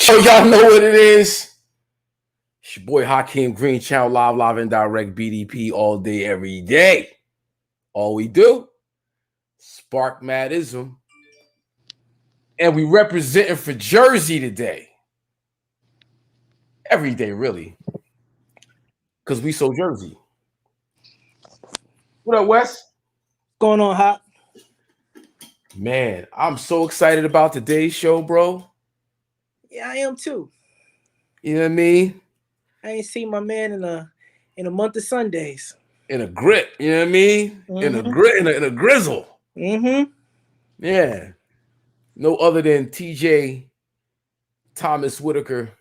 So y'all know what it is. It's your boy Hakeem Green, Channel Live and Direct, BDP all day, every day. All we do, spark Madism. And we representing for Jersey today. Every day, really. Because we so Jersey. What up, Wes? What's going on, Hop? Man, I'm so excited about today's show, bro. Yeah, I am too. You know what I mean? I ain't seen my man in a month of Sundays. In a grip, you know what I mean? In a grit, in a grizzle. Mm-hmm. Yeah. No other than TJ Thomas Whitaker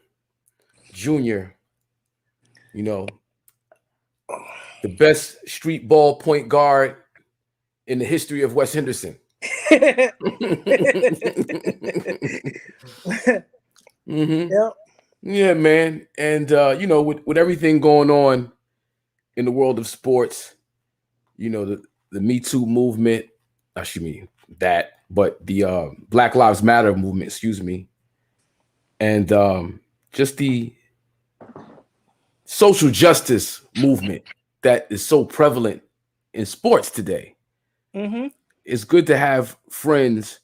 Jr. You know, the best street ball point guard in the history of West Henderson. Yep. Yeah, man. And you know, with everything going on in the world of sports, you know, the Me Too movement, but the Black Lives Matter movement, excuse me, and just the social justice movement that is so prevalent in sports today. Mm-hmm. It's good to have friends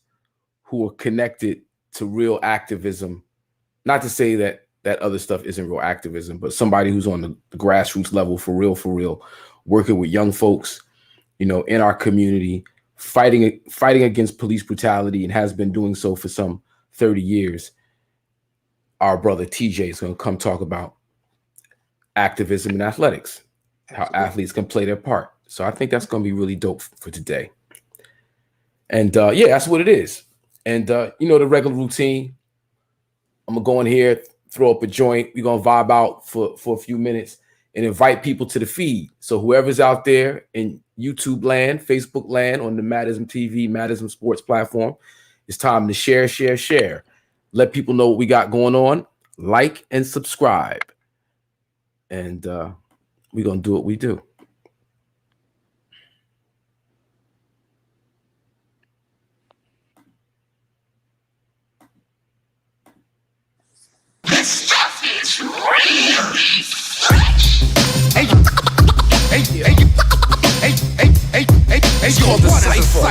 who are connected to real activism. Not to say that other stuff isn't real activism, but somebody who's on the grassroots level for real, working with young folks, you know, in our community, fighting against police brutality, and has been doing so for some 30 years. Our brother TJ is going to come talk about activism in athletics, how athletes can play their part. So I think that's going to be really dope for today. And yeah, that's what it is. And you know, the regular routine, I'm going to go in here, throw up a joint. We're going to vibe out for a few minutes and invite people to the feed. So whoever's out there in YouTube land, Facebook land, on the Madism TV, Madism Sports platform, it's time to share. Let people know what we got going on. Like and subscribe. And we're going to do what we do. It's called the cipher.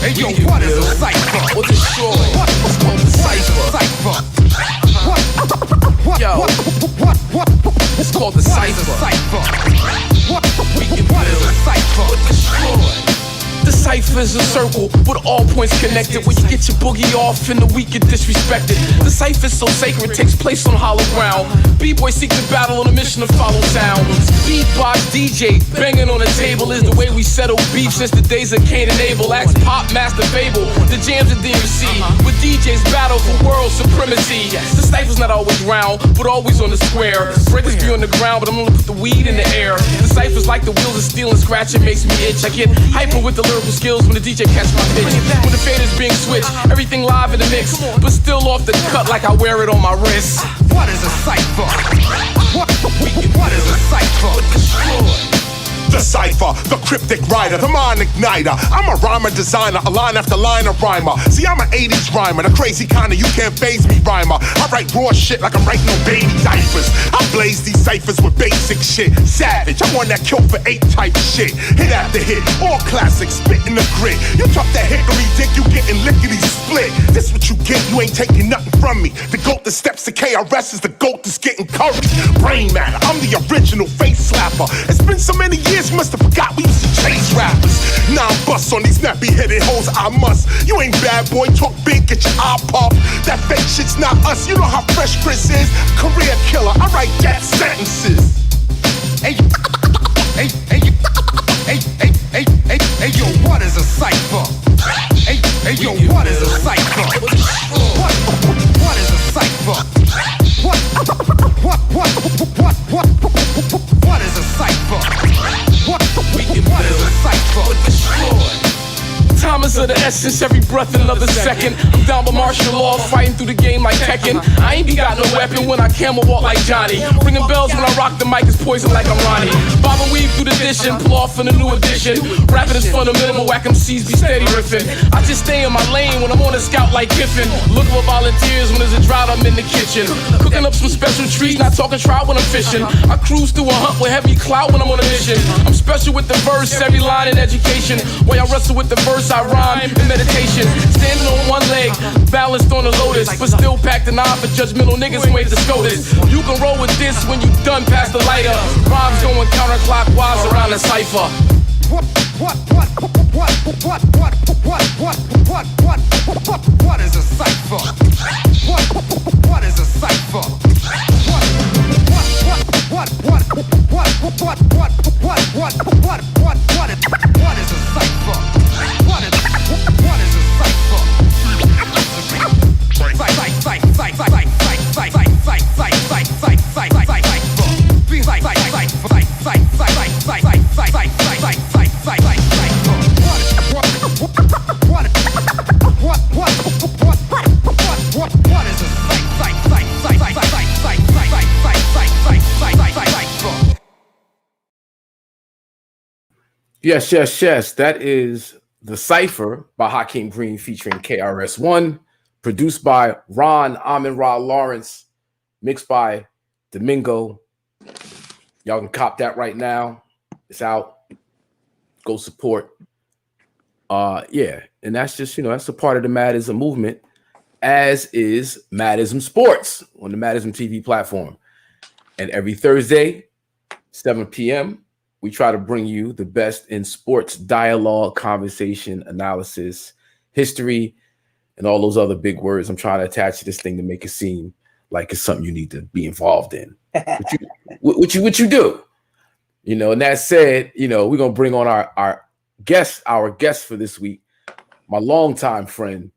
Hey, yo, what is a cipher? What's it called? It's called the cipher. Yo, it's called the cipher. We can build a cipher. The cipher is a circle with all points connected. When you get your boogie off and the weak get disrespected. The cipher is so sacred, takes place on hollow ground. B-boys seek to battle on a mission to follow sound. Beatbox DJ banging on the table is the way we settle beef since the days of Cain and Abel. Ask Pop Master Fable, the jams at DMC, with DJs battle for world supremacy. The cipher's not always round, but always on the square. Breakers be on the ground, but I'm gonna put the weed in the air. The cipher's like the wheels of steel and scratch, it makes me itch. I get hyper with the lyrical skills when the DJ catch my pitch. When the fader's being switched, everything live in the mix, but still off the cut like I wear it on my wrist. What is a cipher? What is a cipher? The cipher, the cryptic writer, the mind igniter. I'm a rhymer designer, a line after line of rhymer. See, I'm an 80s rhymer, the crazy kind of you can't phase me rhymer. I write raw shit like I'm writing on baby diapers. I blaze these ciphers with basic shit. Savage, I'm one that kill for 8 type shit. Hit after hit, all classics, spit in the grit. You talk that hickory dick, you getting lickety split. This what you get, you ain't taking nothing from me. The goat that steps to KRS is the goat that's getting curried. Brain matter, I'm the original face slapper. It's been so many years, you must have forgot we used to chase rappers. Now I'm bust on these nappy-headed hoes, I must. You ain't bad boy, talk big, get your eye popped. That fake shit's not us, you know how fresh Chris is. Career killer, I write death sentences. Hey, yo, what is a cipher? Hey, yo, what is a cipher? What is a cipher? What is a cipher? What is a cipher? Time Dollars of the essence, every breath another second. I'm down by martial law, fighting through the game like Tekken. I ain't be got no weapon when I camel walk like Johnny. Ringing bells when I rock the mic is poison like I'm Ronnie. Bob and weave through the edition, pull off in a new edition. Rapping is fundamental, whack MCs be steady riffing. I just stay in my lane when I'm on a scout like Kiffin. Look for volunteers when there's a drought, I'm in the kitchen. Cooking up some special treats, not talking trout when I'm fishing. I cruise through a hunt with heavy clout when I'm on a mission. I'm special with the verse, every line in education. While I wrestle with the verse, I rhyme in meditation. Standing on one leg, balanced on a lotus, but still packed an eye for judgmental niggas who ain't the SCOTUS. You can roll with this when you done past the lighter. Rhymes going counterclockwise around the cipher. What is a cipher? What is a cipher? What is a cipher? What is a cipher? Yes, yes, yes. That is The Cypher by Hakeem Green featuring KRS-One, produced by Ron Amin-Ra Lawrence, mixed by Domingo. Y'all can cop that right now. It's out. Go support. Yeah, and that's just, that's a part of the Madism movement, as is Madism Sports on the Madism TV platform. And every Thursday, 7 p.m., we try to bring you the best in sports dialogue, conversation, analysis, history, and all those other big words I'm trying to attach to this thing to make it seem like it's something you need to be involved in. What you do. And that said, we're gonna bring on our guest for this week, my longtime friend,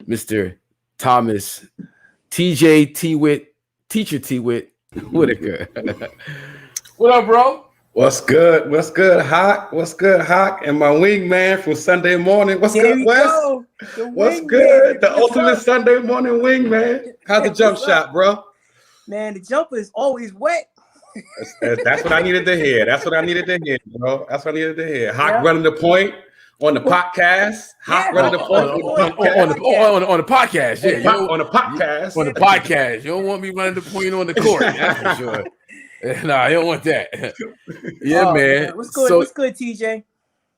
Mr. Thomas TJ T Whit, teacher T Whit Whitaker. What up, bro? What's good? What's good, Hawk? What's good, Hawk? And my wingman from Sunday morning. What's good, Wes? What's good? The ultimate Sunday morning wingman. How's the jump shot, bro? Man, the jumper is always wet. That's what I needed to hear. That's what I needed to hear, bro. That's what I needed to hear. Hawk running the point on the podcast. Hawk running the point on the podcast. Yeah, on the podcast. On the podcast. You don't want me running the point on the court. That's for sure. Nah, I don't want that. Yeah, man. What's good? What's good, TJ?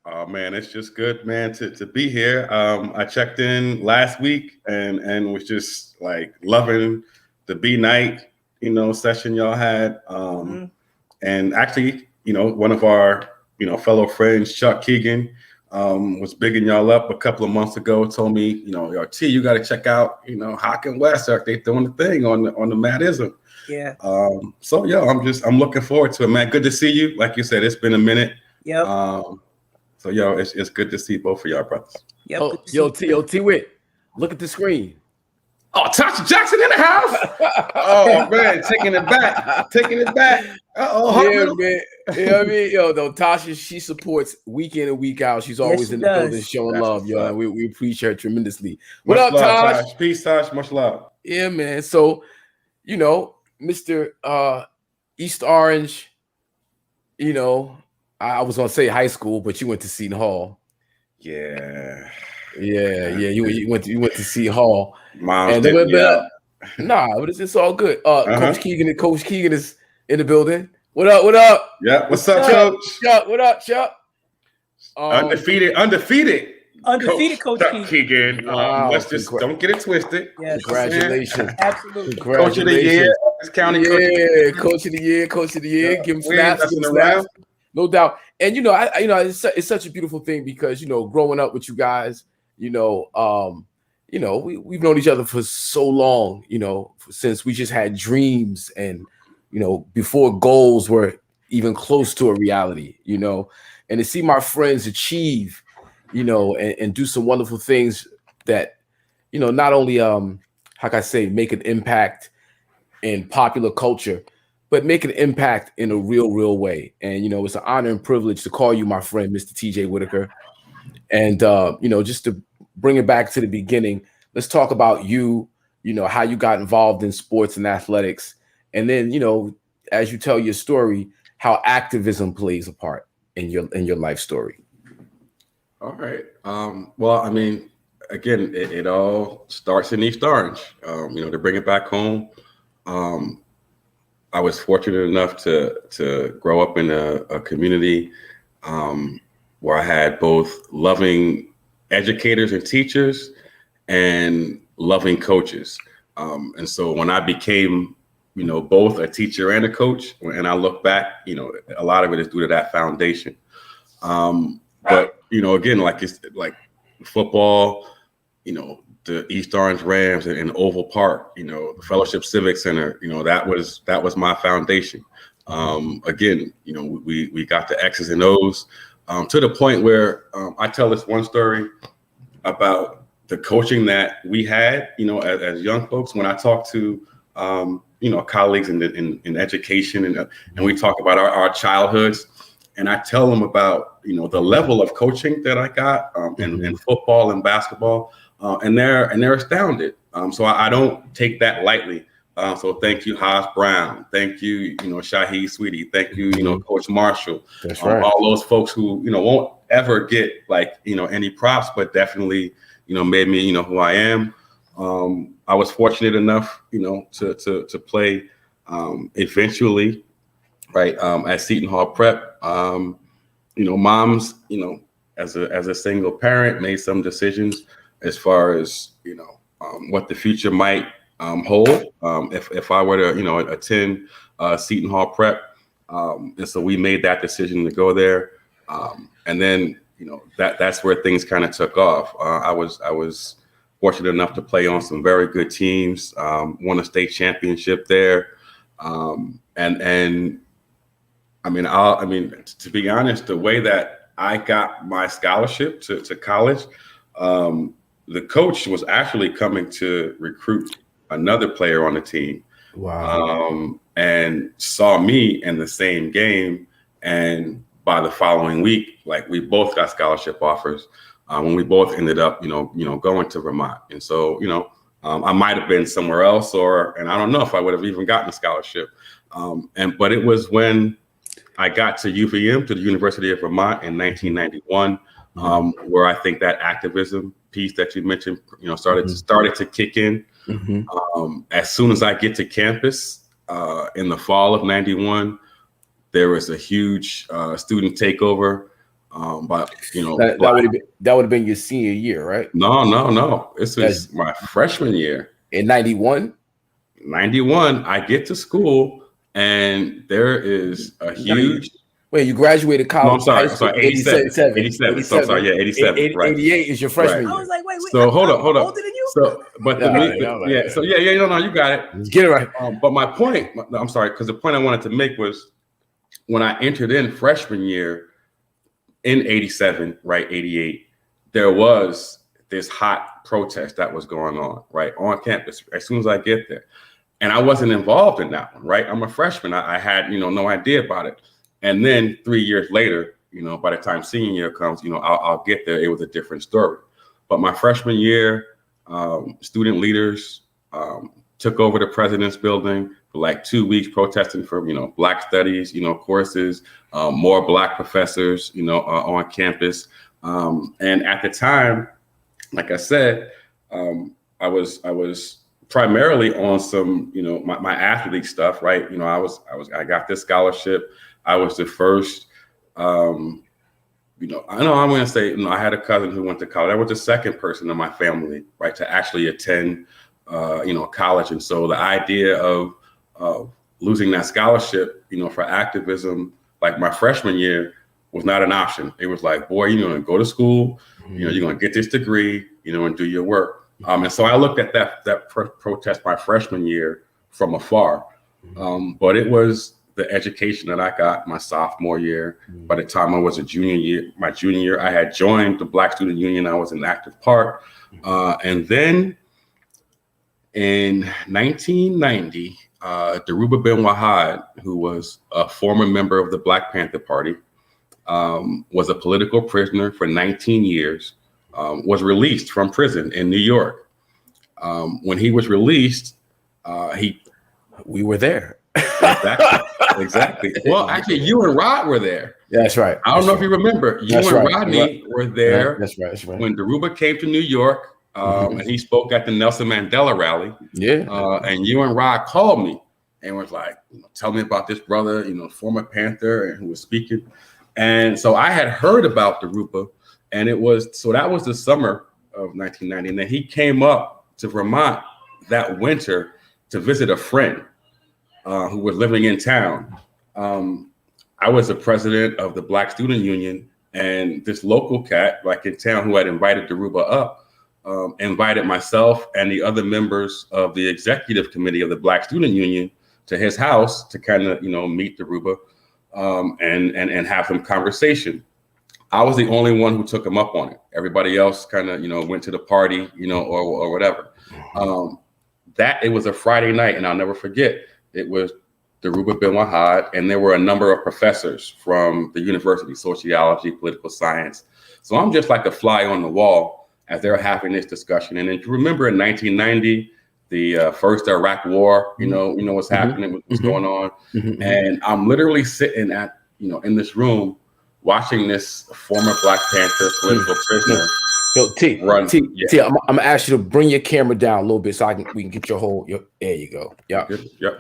Oh man, it's just good, man, to be here. I checked in last week and was just like loving the B night, session y'all had. And actually, one of our fellow friends, Chuck Keegan, was bigging y'all up a couple of months ago. Told me, yo, T, you got to check out, Hawk and West. They doing the thing on the Madism. Yeah. So yeah, I'm looking forward to it, man. Good to see you. Like you said, it's been a minute. Yep. So yo, it's good to see both of y'all brothers. Yep. T Whit, look at the screen. Oh, Tasha Jackson in the house. Oh man, taking it back. Yeah, man. I mean, though Tasha, she supports week in and week out. She's always in the building showing love, yo. And we appreciate her tremendously. What up, Tosh? Peace, Tosh. Much love. Yeah, man. So, Mr. East Orange, I was gonna say high school, but you went to Seton Hall. Yeah. You went to Seton Hall. Mom, but it's all good. Coach Keegan is in the building. What up? Yeah. What's up, Coach? Chuck, what up, Chuck? Undefeated. Coach Keegan. Let's just don't get it twisted. Yes. Congratulations. Absolutely. Coach of the year. County Coach of the year. Give him snaps. No doubt. And it's such a beautiful thing because growing up with you guys, we've known each other for so long, since we just had dreams and before goals were even close to a reality, and to see my friends achieve, and do some wonderful things that, not only, how can I say, make an impact in popular culture, but make an impact in a real way. And, it's an honor and privilege to call you my friend, Mr. TJ Whitaker. And just to bring it back to the beginning, let's talk about you, how you got involved in sports and athletics. And then, as you tell your story, how activism plays a part in your life story. All right. Well, I mean, again, it all starts in East Orange. To bring it back home, I was fortunate enough to grow up in a community where I had both loving educators and teachers and loving coaches. And so when I became, both a teacher and a coach, and I look back, a lot of it is due to that foundation. But, again, it's like football, the East Orange Rams and Oval Park, the Fellowship Civic Center, that was my foundation. Again, we got the X's and O's to the point where I tell this one story about the coaching that we had, as young folks. When I talk to, colleagues in education and we talk about our childhoods, and I tell them about, the level of coaching that I got in football and basketball, and they're astounded. So I don't take that lightly. So thank you, Haas Brown. Thank you, Shaheed Sweetie. Thank you, Coach Marshall. That's right. All those folks who, won't ever get any props, but definitely, made me, who I am. I was fortunate enough, to play eventually, right, at Seton Hall Prep. Moms, as a single parent, made some decisions as far as, what the future might hold if I were to, attend Seton Hall Prep. And so we made that decision to go there. And then, that's where things kind of took off. I was fortunate enough to play on some very good teams, won a state championship there. And I mean, to be honest, the way that I got my scholarship to college, the coach was actually coming to recruit another player on the team. Wow. And saw me in the same game. And by the following week, we both got scholarship offers. When we both ended up, going to Vermont. And so, I might have been somewhere else, and I don't know if I would have even gotten a scholarship. But it was when I got to UVM, to the University of Vermont in 1991, where I think that activism piece that you mentioned, started to kick in. As soon as I get to campus in the fall of 91, there was a huge student takeover. But that would have been your senior year, right? No. This was my freshman year. In 91? 91, I get to school and there is a huge. Wait, you graduated college? No, I'm sorry, 87. So sorry, yeah, 87. Right. 88 is your freshman year. I was like, wait. So hold on. Older than you? So, but you got it. Get it right. But my point, I'm sorry, because the point I wanted to make was when I entered in freshman year in 87, right, 88, there was this hot protest that was going on, right, on campus as soon as I get there. And I wasn't involved in that one, right? I'm a freshman. I had, no idea about it. And then 3 years later, by the time senior year comes, I'll get there. It was a different story. But my freshman year, student leaders took over the president's building for 2 weeks, protesting for, Black studies, courses, more Black professors, on campus. And at the time, like I said, I was primarily on some, my athlete stuff, right? I got this scholarship. I was the first, I know I'm going to say, I had a cousin who went to college. I was the second person in my family, right, to actually attend, college. And so the idea of losing that scholarship, for activism, my freshman year was not an option. It was like, boy, you're going to go to school, you're going to get this degree, and do your work. And so I looked at that protest my freshman year from afar. But it was the education that I got my sophomore year. By the time I was my junior year, I had joined the Black Student Union. I was an active part. And then in 1990, Dhoruba Ben Wahad, who was a former member of the Black Panther Party, was a political prisoner for 19 years, was released from prison in New York. When he was released, we were there. Exactly. Well, actually, you and Rod were there. Yeah, that's right. I don't know if you remember. You and Rodney were there. That's right. When Dhoruba came to New York, and he spoke at the Nelson Mandela rally. Yeah. And you and Rod called me and was like, tell me about this brother, former Panther, and who was speaking. And so I had heard about Dhoruba, and that was the summer of 1990. And then he came up to Vermont that winter to visit a friend who was living in town. I was the president of the Black Student Union, and this local cat, like in town, who had invited Dhoruba up, invited myself and the other members of the executive committee of the Black Student Union to his house to kind of, meet Dhoruba and have some conversation. I was the only one who took him up on it. Everybody else kind of, went to the party, or whatever. It was a Friday night, and I'll never forget. It was Dhoruba bin Wahad, and there were a number of professors from the university, sociology, political science. So I'm just like a fly on the wall as they're having this discussion. And then you remember in 1990, the first Iraq War, what's happening, what's going on. And I'm literally sitting at, in this room watching this former Black Panther political prisoner. Yo, T, I'm gonna ask you to bring your camera down a little bit so we can get there you go. Yep.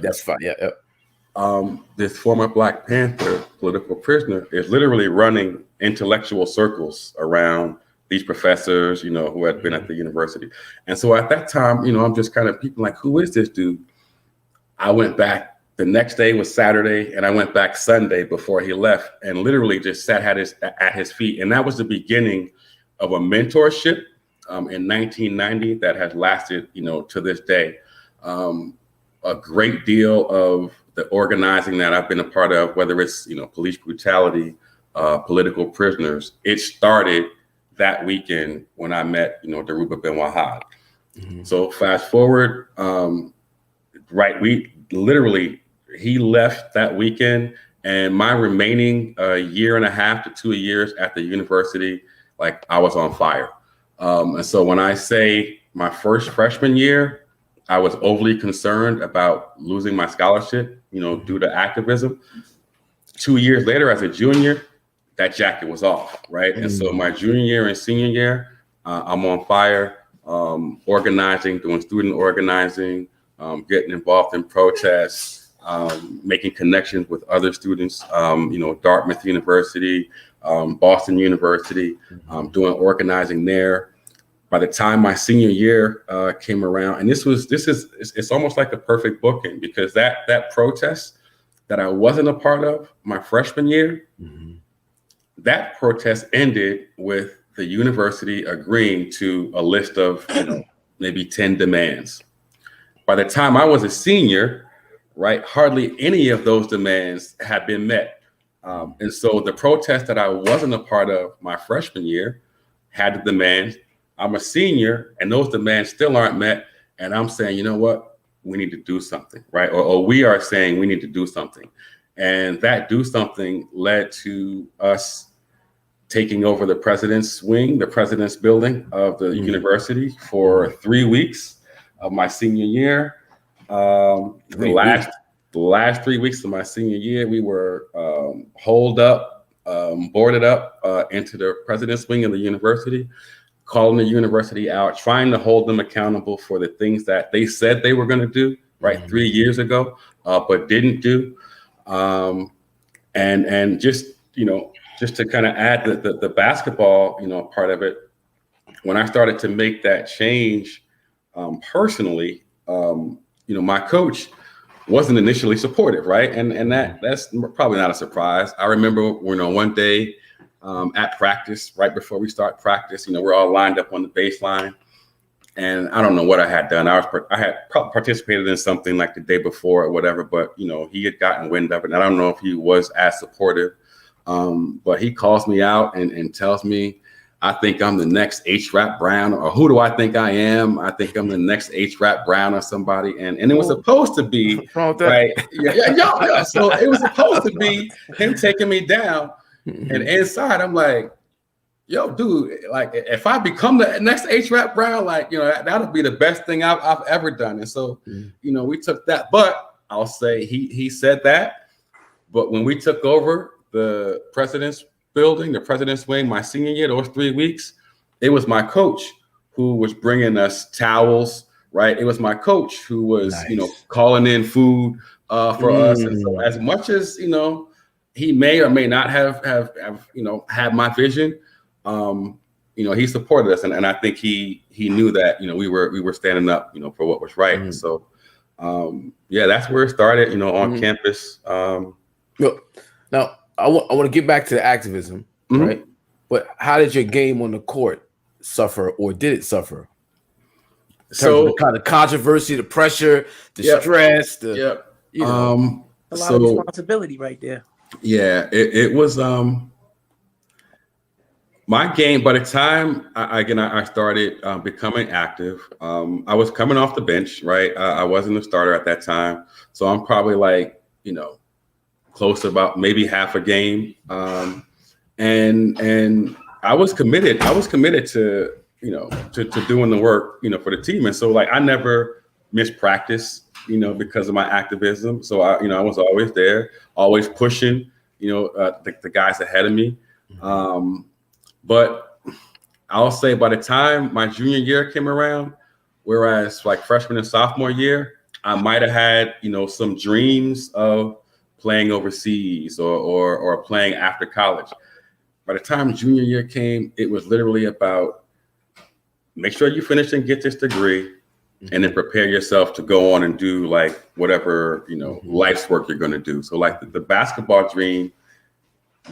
That's fine. This former Black Panther political prisoner is literally running intellectual circles around these professors, who had been at the university. And so at that time, I'm just kind of people like, who is this dude? I went back. The next day was Saturday, and I went back Sunday before he left, and literally just sat at his feet. And that was the beginning of a mentorship in 1990 that has lasted, to this day. A great deal of the organizing that I've been a part of, whether it's, police brutality, political prisoners, it started that weekend when I met, Dhoruba bin Wahad. So fast forward, he left that weekend, and my remaining year and a half to 2 years at the university, like I was on fire. And so when I say my first freshman year, I was overly concerned about losing my scholarship, due to activism. 2 years later, as a junior, that jacket was off, right? And so my junior year and senior year, I'm on fire, organizing, doing student organizing, getting involved in protests, making connections with other students, Dartmouth University, Boston University, doing organizing there. By the time my senior year came around, and it's almost like a perfect booking, because that protest that I wasn't a part of my freshman year, that protest ended with the university agreeing to a list of maybe 10 demands. By the time I was a senior, right, hardly any of those demands had been met. And so the protest that I wasn't a part of my freshman year had the demands. I'm a senior, and those demands still aren't met. And I'm saying, you know what, we need to do something, right? Or we are saying we need to do something. And that do something led to us taking over the president's wing, the president's building of the university for 3 weeks of my senior year. The last 3 weeks of my senior year, we were holed up, boarded up into the president's wing of the university, calling the university out, trying to hold them accountable for the things that they said they were going to do, right, 3 years ago, but didn't do. And just to kind of add the basketball, part of it, when I started to make that change personally, my coach wasn't initially supportive, right? And that's probably not a surprise. I remember, one day at practice, right before we start practice, we're all lined up on the baseline, and I don't know what I had done. I had participated in something like the day before or whatever, but he had gotten wind of it, and I don't know if he was as supportive. But he calls me out and tells me, I think I'm the next H-Rap Brown, or who do I think I am? I think I'm the next H-Rap Brown or somebody. And it was supposed to be, right? Yeah. So it was supposed to be him taking me down. And inside, I'm like, yo, dude, like if I become the next H-Rap Brown, like, that'll be the best thing I've ever done. And so, we took that. But I'll say he said that. But when we took over the president's building, the president's wing, my senior year, those 3 weeks, it was my coach who was bringing us towels, right? It was my coach who was, calling in food for us. And so as much as, he may or may not have had my vision, he supported us. And I think he knew that, we were standing up, for what was right. And so, that's where it started, on campus. Now, I want to get back to the activism, right? But how did your game on the court suffer, or did it suffer? So the kind of controversy, the pressure, the stress, a lot of responsibility right there. Yeah, it was my game. By the time I started becoming active, I was coming off the bench, right? I wasn't a starter at that time, so I'm probably like close to about maybe half a game, and I was committed. I was committed to to doing the work for the team, and so like I never missed practice because of my activism. So I was always there, always pushing the guys ahead of me. But I'll say by the time my junior year came around, whereas like freshman and sophomore year, I might have had some dreams of playing overseas or playing after college. By the time junior year came, it was literally about make sure you finish and get this degree, and then prepare yourself to go on and do like whatever life's work you're going to do. So like the basketball dream,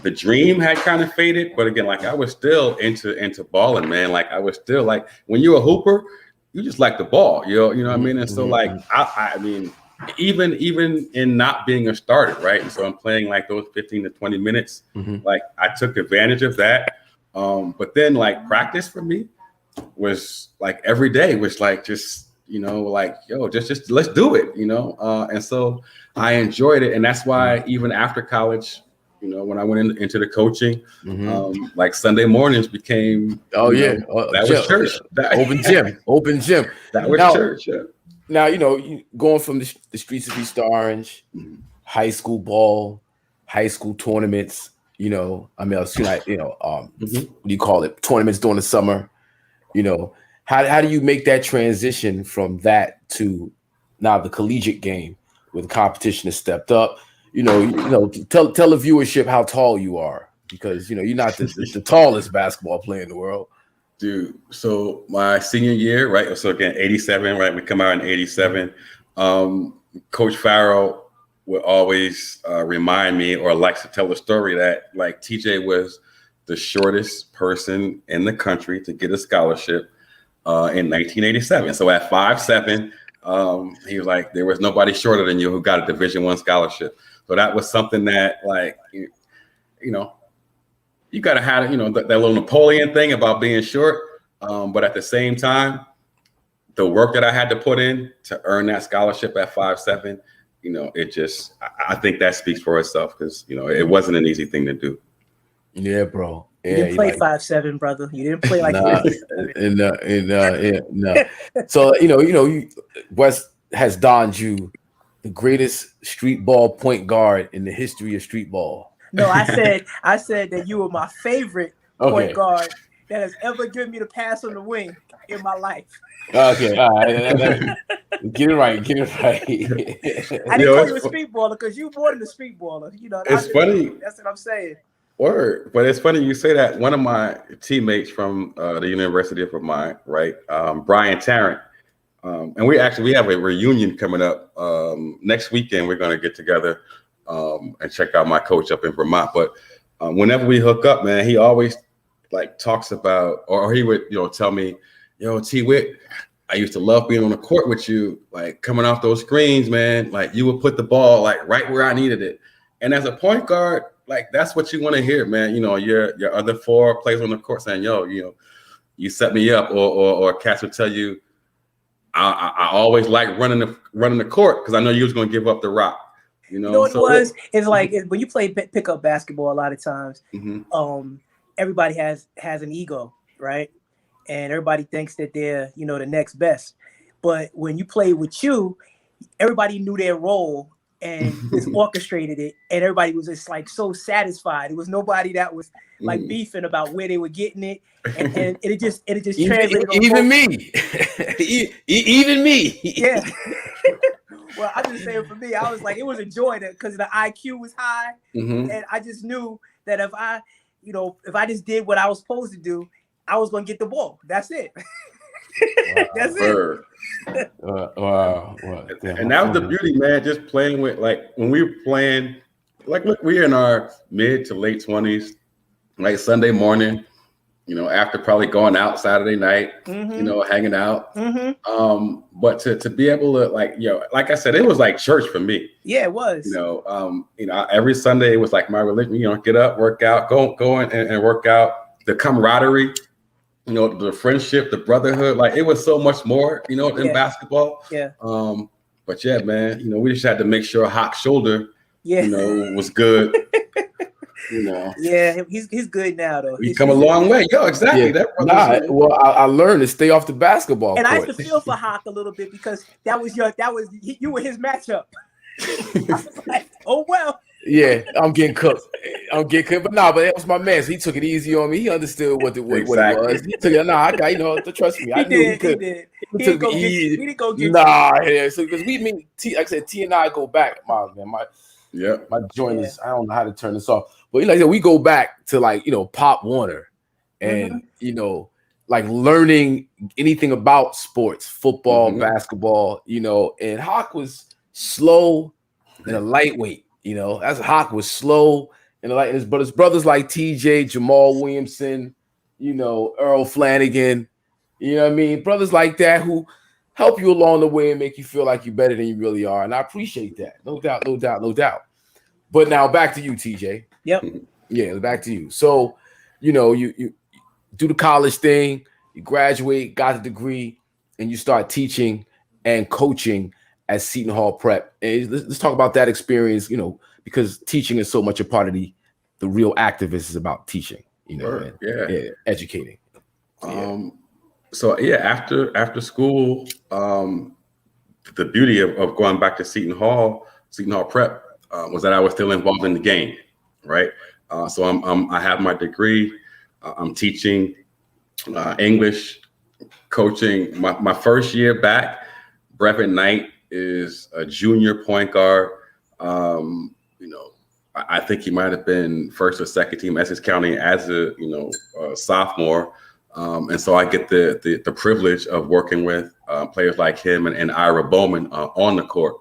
the dream had kind of faded, but again, like I was still into balling, man. Like I was still like, when you're a hooper, you just like the ball, you know what I mean? And so like I mean, even in not being a starter, right? And so I'm playing like those 15 to 20 minutes. Like I took advantage of that. But then like practice for me was like every day was like just like, yo, just let's do it, and so I enjoyed it. And that's why even after college, when I went into the coaching, like Sunday mornings became that was church. Open gym. That was church. Yeah. Now going from the streets of East Orange, high school ball, high school tournaments. I mean, what do you call it? Tournaments during the summer. How do you make that transition from that to now the collegiate game, where the competition has stepped up? Tell the viewership how tall you are, because you're not the tallest basketball player in the world. Dude, so my senior year, right? So again, 87, right? We come out in 87. Coach Farrell would always remind me, or likes to tell the story that like TJ was the shortest person in the country to get a scholarship in 1987. So at 5'7", he was like, there was nobody shorter than you who got a Division I scholarship. So that was something that like, you got to have, that little Napoleon thing about being short. But at the same time, the work that I had to put in to earn that scholarship at 5'7", it just, I think that speaks for itself, because, it wasn't an easy thing to do. Yeah, bro. Yeah, you didn't play 5'7", brother. You didn't play like that. No. So West has donned you the greatest street ball point guard in the history of street ball. No, I said that you were my favorite point guard that has ever given me the pass on the wing in my life. Okay, all right. Get it right. I didn't call you a street baller because you more than a street baller. It's funny. That's what I'm saying. Word, but it's funny you say that. One of my teammates from the University of Vermont, right, Brian Tarrant, and we have a reunion coming up next weekend. We're going to get together and check out my coach up in Vermont. But whenever we hook up, man, he always like talks about, or he would tell me, yo, T Whit, I used to love being on the court with you, like coming off those screens, man. Like you would put the ball like right where I needed it. And as a point guard, like that's what you want to hear, man. Your other four players on the court saying, yo, you set me up, or cats would tell you, I always like running the court because I know you was going to give up the rock. You know what it was? It's like when you play pickup basketball, a lot of times, everybody has an ego, right? And everybody thinks that they're, the next best. But when you play with you, everybody knew their role and just orchestrated it, and everybody was just like so satisfied. It was nobody that was like beefing about where they were getting it, and it just translated. Even me, even me. Yeah. Well, I'm just saying, for me, I was like, it was a joy because the IQ was high, and I just knew that if I just did what I was supposed to do, I was going to get the ball. That's it. Wow, that's it. Wow. And that was the beauty, man. Just playing with, like, when we were playing, like, look, we're in our mid to late 20s, like Sunday morning, after probably going out Saturday night, hanging out. But to be able to, like I said, it was like church for me. Yeah, it was. Every Sunday it was like my religion. Get up, work out, go in and work out. The camaraderie, the friendship, the brotherhood, like it was so much more, in basketball. Yeah. But yeah, man, we just had to make sure Hawk's shoulder, was good. Yeah, he's good now though. He's come a long way. Yo, exactly. Yeah. I learned to stay off the basketball and court. I used to feel for Hawk a little bit because you were his matchup. I was like, oh well. Yeah, I'm getting cooked. But that was my man. So he took it easy on me. He understood what it was. He took it. I got, trust me. I knew he could. He didn't go get you. Yeah. So because like I said, T and I go back. My joint is, I don't know how to turn this off. But like I said, we go back to Pop Warner and like learning anything about sports, football, basketball, and Hawk was slow and a lightweight. As Hawk was slow and but his brothers like TJ, Jamal Williamson, Earl Flanagan, brothers like that who help you along the way and make you feel like you're better than you really are. And I appreciate that. No doubt. But now back to you, TJ. Yep. Yeah, back to you. So, you do the college thing, you graduate, got a degree, and you start teaching and coaching at Seton Hall Prep. And let's talk about that experience, because teaching is so much a part of the real activist is about teaching, educating. So after school, the beauty of going back to Seton Hall Prep was that I was still involved in the game, right? So I have my degree. I'm teaching English, coaching. My first year back, Brevin Knight is a junior point guard. I think he might have been first or second team Essex County as a sophomore. And so I get the privilege of working with players like him and Ira Bowman on the court.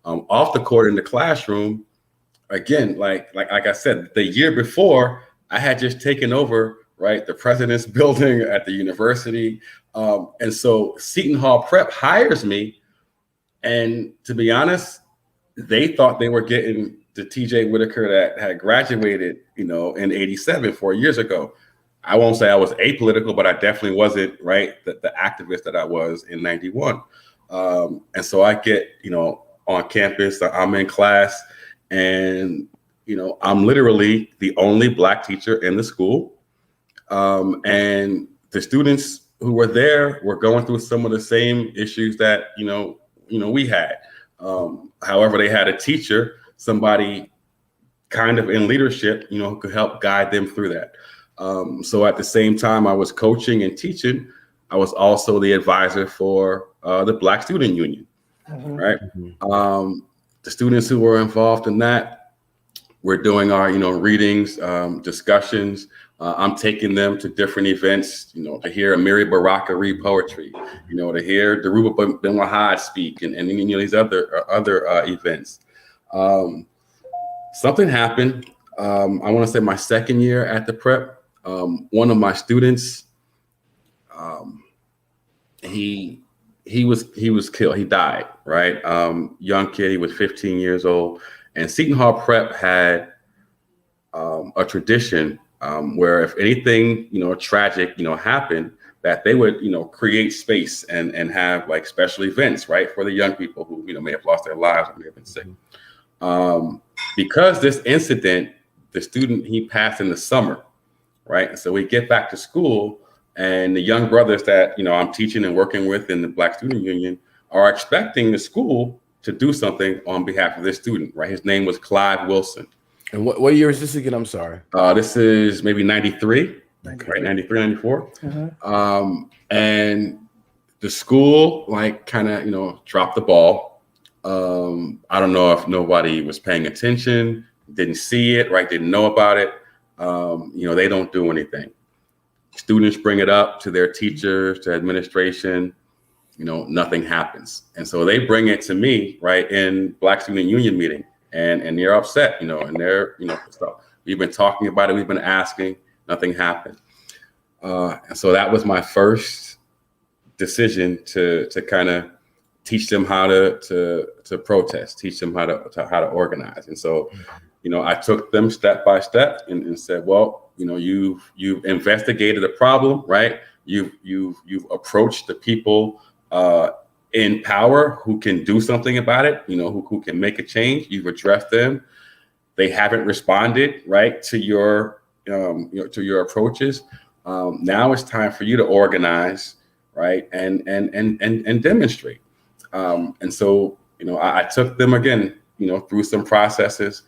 Off the court in the classroom, again, like I said, the year before, I had just taken over, right, the president's building at the university. And so Seton Hall Prep hires me. And to be honest, they thought they were getting the TJ Whitaker that had graduated, in 87, 4 years ago. I won't say I was apolitical, but I definitely wasn't, right, the activist that I was in 91. And so I get, on campus, I'm in class, and, I'm literally the only Black teacher in the school. And the students who were there were going through some of the same issues that, we had. However, they had a teacher, somebody kind of in leadership, who could help guide them through that. So at the same time I was coaching and teaching, I was also the advisor for the Black Student Union, right? The students who were involved in that, we're doing our, readings, discussions. I'm taking them to different events, to hear Amiri Baraka read poetry, to hear Daruba Ben Wahad speak, and these other events. Something happened. I want to say my second year at the prep. One of my students, he was killed. He died, right? Young kid. He was 15 years old. And Seton Hall Prep had a tradition where if anything, tragic, happened, that they would, create space and have like special events, right, for the young people who, may have lost their lives or may have been sick. Because this incident, the student, he passed in the summer, right? And so we get back to school, and the young brothers that, you know, I'm teaching and working with in the Black Student Union are expecting the school to do something on behalf of this student, right? His name was Clive Wilson. And what year is this again? I'm sorry. This is maybe 93, right? 93, 94. And the school, like, kind of, you know, dropped the ball. I don't know if nobody was paying attention, didn't see it, right? Didn't know about it. You know, they don't do anything. Students bring it up to their teachers, to administration, you know, nothing happens. And so they bring it to me, right, in Black Student Union meeting, and they're upset, you know, and they're, you know, so we've been talking about it, we've been asking, nothing happened. And so that was my first decision to kind of teach them how to protest, teach them how to organize. And so, you know, I took them step by step and said, well, you know, you've investigated a problem, right? You've approached the people in power who can do something about it, you know, who can make a change. You've addressed them. They haven't responded, right, to your you know, to your approaches. Now it's time for you to organize, right, and demonstrate. And so, you know, I took them again, you know, through some processes.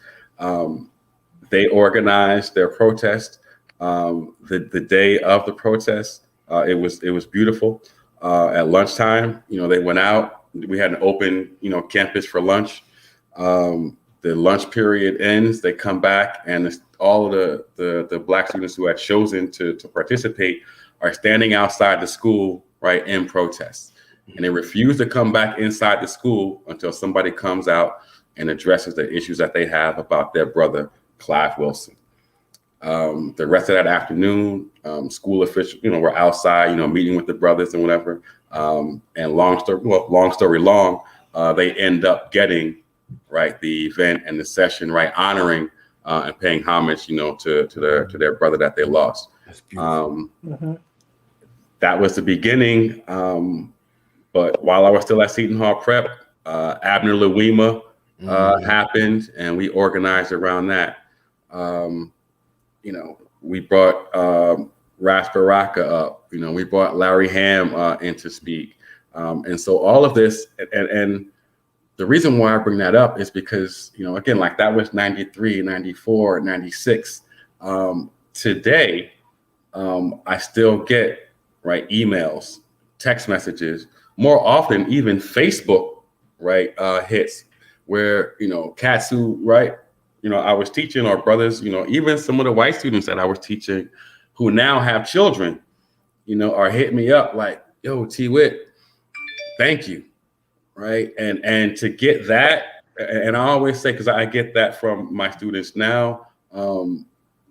They organized their protest. The day of the protest, it was beautiful. At lunchtime, you know, they went out. We had an open, you know, campus for lunch. The lunch period ends. They come back, and all of the Black students who had chosen to participate are standing outside the school, right, in protest. And they refuse to come back inside the school until somebody comes out and addresses the issues that they have about their brother, Clive Wilson. The rest of that afternoon, school officials, you know, were outside, you know, meeting with the brothers and whatever. And long story long, they end up getting, right, the event and the session, right, honoring and paying homage, you know, to their brother that they lost. That's beautiful. That was the beginning. But while I was still at Seton Hall Prep, Abner Louima happened, and we organized around that. You know, we brought Ras Baraka up. You know, we brought Larry Ham in to speak. And so all of this, and the reason why I bring that up is because, you know, again, like that was 93, 94, 96. Today, I still get, right, emails, text messages, more often even Facebook, right, hits where, you know, cats who, right, you know, I was teaching, or brothers, you know, even some of the white students that I was teaching who now have children, you know, are hitting me up like, yo, T Whit, thank you, right? And to get that, and I always say, because I get that from my students now,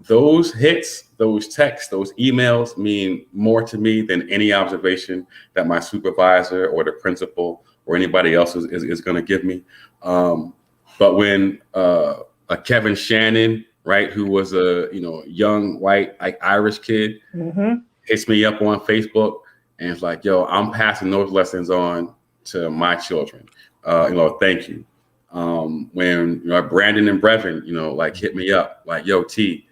those hits, those texts, those emails mean more to me than any observation that my supervisor or the principal or anybody else is going to give me. But when a Kevin Shannon, right, who was a, you know, young white, like Irish kid, hits me up on Facebook and it's like, yo, I'm passing those lessons on to my children. You know, thank you. When, you know, Brandon and Brevin, you know, like hit me up like, yo, T,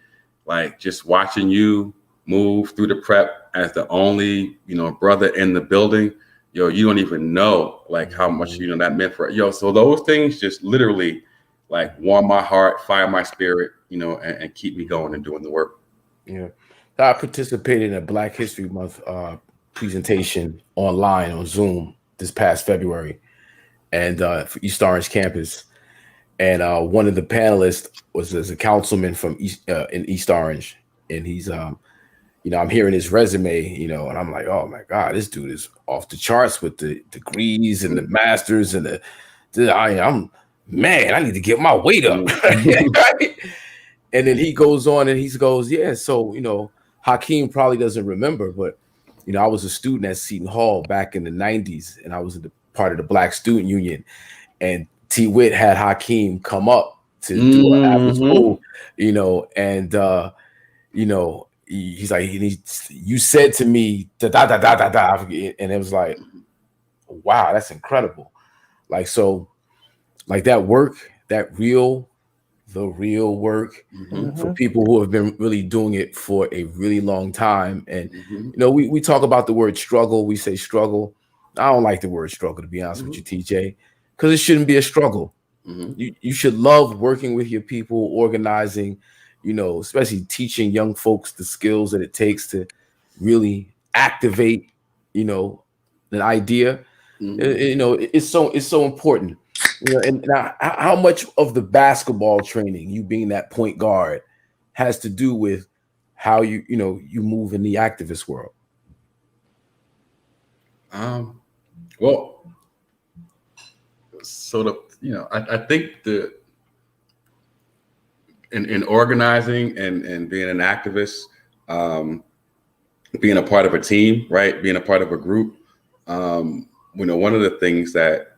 like just watching you move through the prep as the only, you know, brother in the building, yo, you don't even know like how much, you know, that meant for, yo. So those things just literally like warm my heart, fire my spirit, you know, and keep me going and doing the work. Yeah. I participated in a Black History Month presentation online on Zoom this past February, and for East Orange campus. And one of the panelists was a councilman from in East Orange, and he's you know, I'm hearing his resume, you know, and I'm like, oh my God, this dude is off the charts with the degrees and the masters and I'm man, I need to get my weight up. Right? And then he goes on and he goes, yeah, so, you know, Hakeem probably doesn't remember, but, you know, I was a student at Seton Hall back in the 90s, and I was part of the Black Student Union, and T Whit had Hakeem come up to do an after school, you know, and, you know, he's like, you said to me, and it was like, wow, that's incredible. Like, so, like that work the real work for people who have been really doing it for a really long time. And we talk about the word struggle. We say struggle. I don't like the word struggle, to be honest with you, TJ, because it shouldn't be a struggle. You should love working with your people, organizing, especially teaching young folks the skills that it takes to really activate, an idea. It's so important. And now, how much of the basketball training, you being that point guard, has to do with how you move in the activist world? Well, sort of, I think in organizing and being an activist, being a part of a team, right? Being a part of a group, one of the things that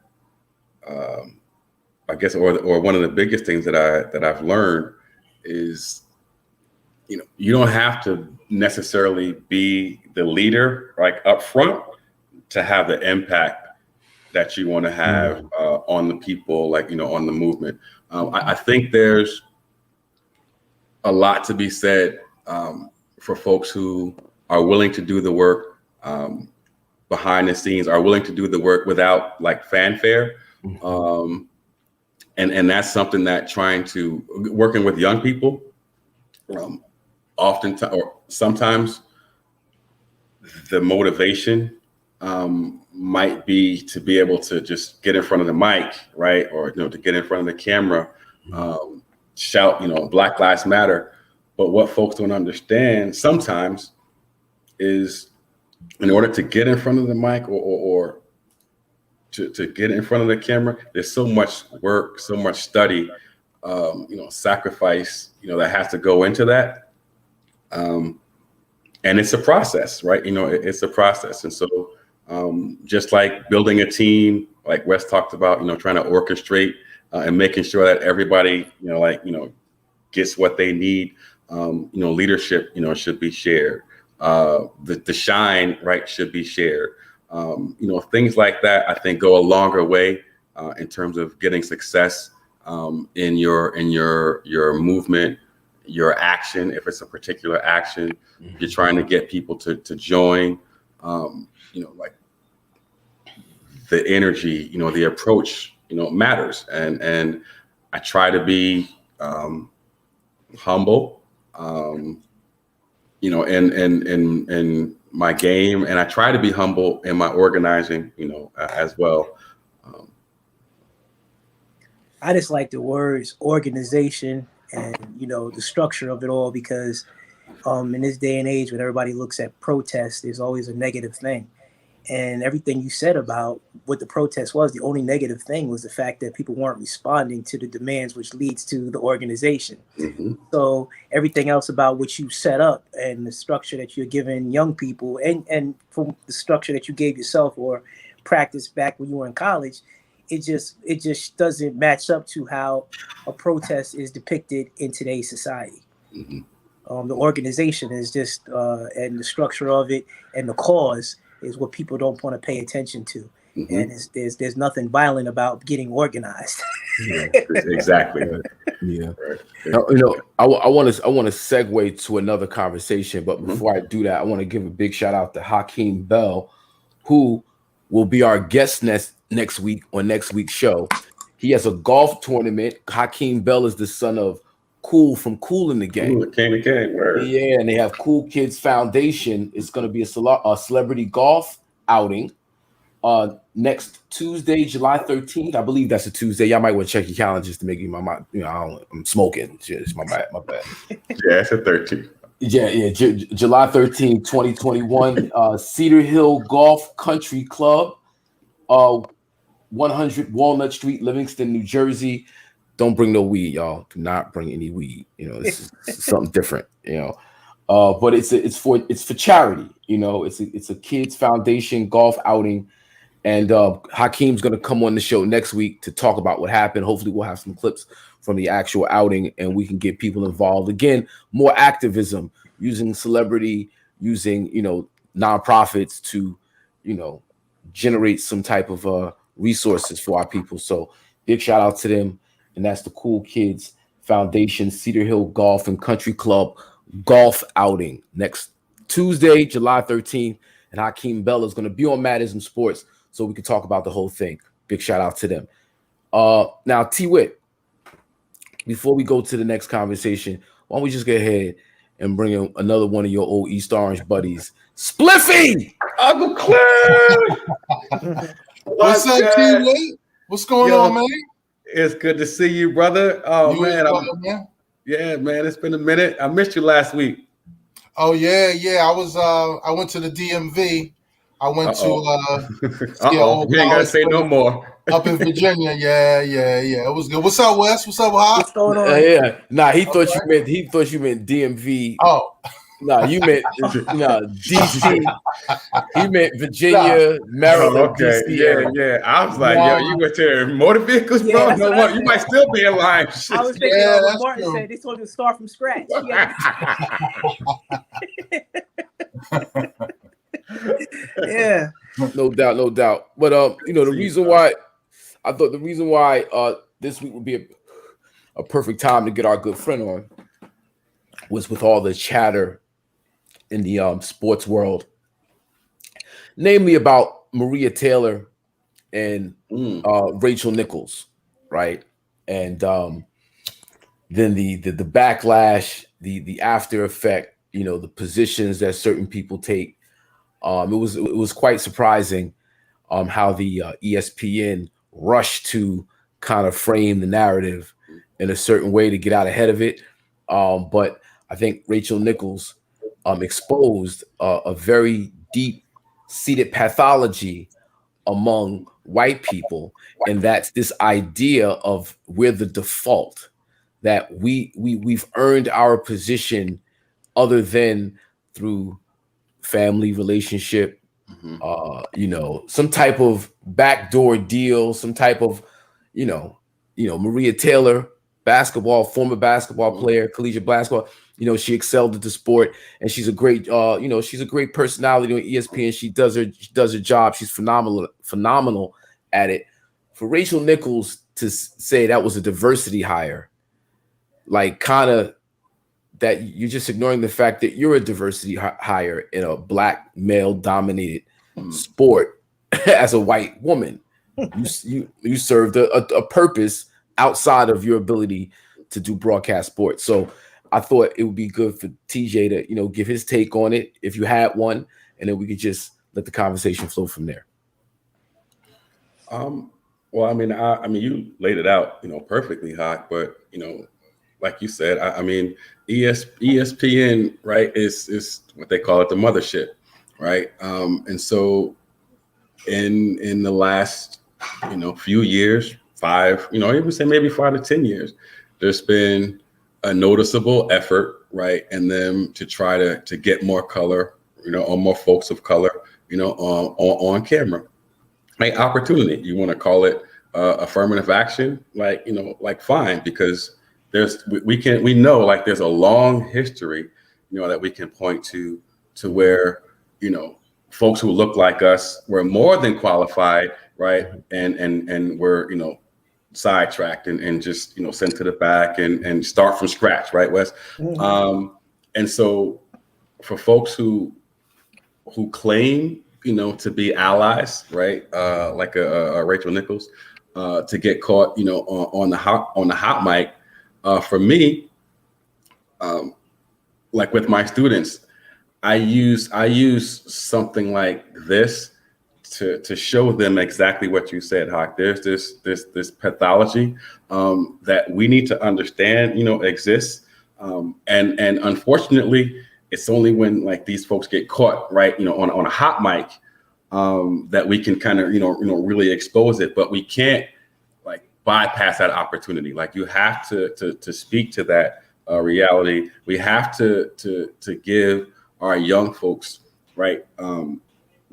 I guess, or one of the biggest things that I've learned is, you don't have to necessarily be the leader, like up front, to have the impact that you want to have on the people, like, on the movement. I think there's a lot to be said for folks who are willing to do the work behind the scenes, are willing to do the work without like fanfare. And that's something that working with young people, oftentimes or sometimes the motivation might be to be able to just get in front of the mic, right? Or, to get in front of the camera, shout, Black Lives Matter. But what folks don't understand sometimes is, in order to get in front of the mic or to get in front of the camera, there's so much work, so much study, sacrifice, that has to go into that. And it's a process, right? It's a process. And so just like building a team, like Wes talked about, trying to orchestrate and making sure that everybody, gets what they need. Leadership, should be shared. The shine, right, should be shared. Things like that, I think, go a longer way in terms of getting success in your movement, your action. If it's a particular action, you're trying to get people to join. Like the energy, the approach, matters. And I try to be humble, in my game, and I try to be humble in my organizing, as well. I just like the words organization and, the structure of it all, because in this day and age when everybody looks at protest, there's always a negative thing. And everything you said about what the protest was, the only negative thing was the fact that people weren't responding to the demands, which leads to the organization. So everything else about what you set up and the structure that you're giving young people, and from the structure that you gave yourself or practiced back when you were in college, it just doesn't match up to how a protest is depicted in today's society. The organization is just and the structure of it and the cause is what people don't want to pay attention to. And there's nothing violent about getting organized. Exactly. Yeah. Now, I want to segue to another conversation, but before I do that, I want to give a big shout out to Hakeem Bell, who will be our guest next week on next week's show. He has a golf tournament. Hakeem Bell is the son of Cool from Cool in the Gang. Yeah, and they have Cool Kids Foundation. It's going to be a celebrity golf outing next Tuesday, July 13th. I believe that's a Tuesday. Y'all might want to check your calendar just to make my mind. I'm smoking. It's my bad. Yeah, it's a 13th. Yeah. July 13th, 2021. Cedar Hill Golf Country Club, 100 Walnut Street, Livingston, New Jersey. Don't bring no weed, y'all. Do not bring any weed. It's something different. But it's for charity. It's a kids foundation golf outing, and Hakeem's gonna come on the show next week to talk about what happened. Hopefully, we'll have some clips from the actual outing, and we can get people involved. Again, more activism, using celebrity, using nonprofits to generate some type of resources for our people. So big shout out to them. and that's the Cool Kids Foundation Cedar Hill Golf and Country Club golf outing next Tuesday, July 13th. And Hakeem Bella is going to be on IZM Sports so we can talk about the whole thing. Big shout out to them. Now, T Whit, before we go to the next conversation, why don't we just go ahead and bring in another one of your old East Orange buddies, Spliffy! Uncle Cliff! What's up, T Whit? What's going on, man? It's good to see you, brother. Oh, man. Yeah, man. It's been a minute. I missed you last week. Oh, yeah. I went to the DMV. I went to you ain't gotta say no more. Up in Virginia. Yeah. It was good. What's up, Wes? What's up, Hop? What's going on? Yeah. Nah, he thought you meant DMV. Oh. No, you meant DC. He meant Virginia, Maryland, okay. DC. Yeah. I was like, yo, you went to motor vehicles, bro? Yeah, no, what? You might still be in line. I was thinking what Martin said. They told you to start from scratch. Yeah. No doubt. But the reason why I thought this week would be a perfect time to get our good friend on was with all the chatter in the sports world, namely about Maria Taylor and Rachel Nichols, right? And then the backlash, the after effect, the positions that certain people take. It was quite surprising how the ESPN rushed to kind of frame the narrative in a certain way to get out ahead of it. But I think Rachel Nichols exposed a very deep-seated pathology among white people, and that's this idea of we're the default, that we've earned our position other than through family relationship, some type of backdoor deal, some type of, Maria Taylor, former basketball player, collegiate basketball. She excelled at the sport, and she's a great, she's a great personality on ESPN. She does her job. She's phenomenal at it. For Rachel Nichols to say that was a diversity hire, like kind of that you're just ignoring the fact that you're a diversity hire in a black male dominated sport as a white woman. You served a purpose outside of your ability to do broadcast sports. So I thought it would be good for TJ to, give his take on it if you had one, and then we could just let the conversation flow from there. Well, I mean, you laid it out, perfectly, Hawk, but, like you said, ESPN, right, is what they call it, the mothership, right? And so in the last, few years, 5, I would say maybe 5 to 10 years, there's been a noticeable effort, right, and them to try to get more color, or more folks of color, on camera. Like opportunity, you want to call it affirmative action, like fine, because we know like there's a long history, that we can point to where, folks who look like us were more than qualified, right, and were, sidetracked and just, sent to the back and start from scratch, right, Wes? And so for folks who claim, to be allies, right, like a Rachel Nichols, to get caught, on the hot mic, for me, like with my students, I use something like this to show them exactly what you said, Hawk. There's this pathology that we need to understand, exists, and unfortunately, it's only when like these folks get caught, right, on a hot mic, that we can kind of really expose it, but we can't like bypass that opportunity. Like you have to speak to that reality. We have to give our young folks, right,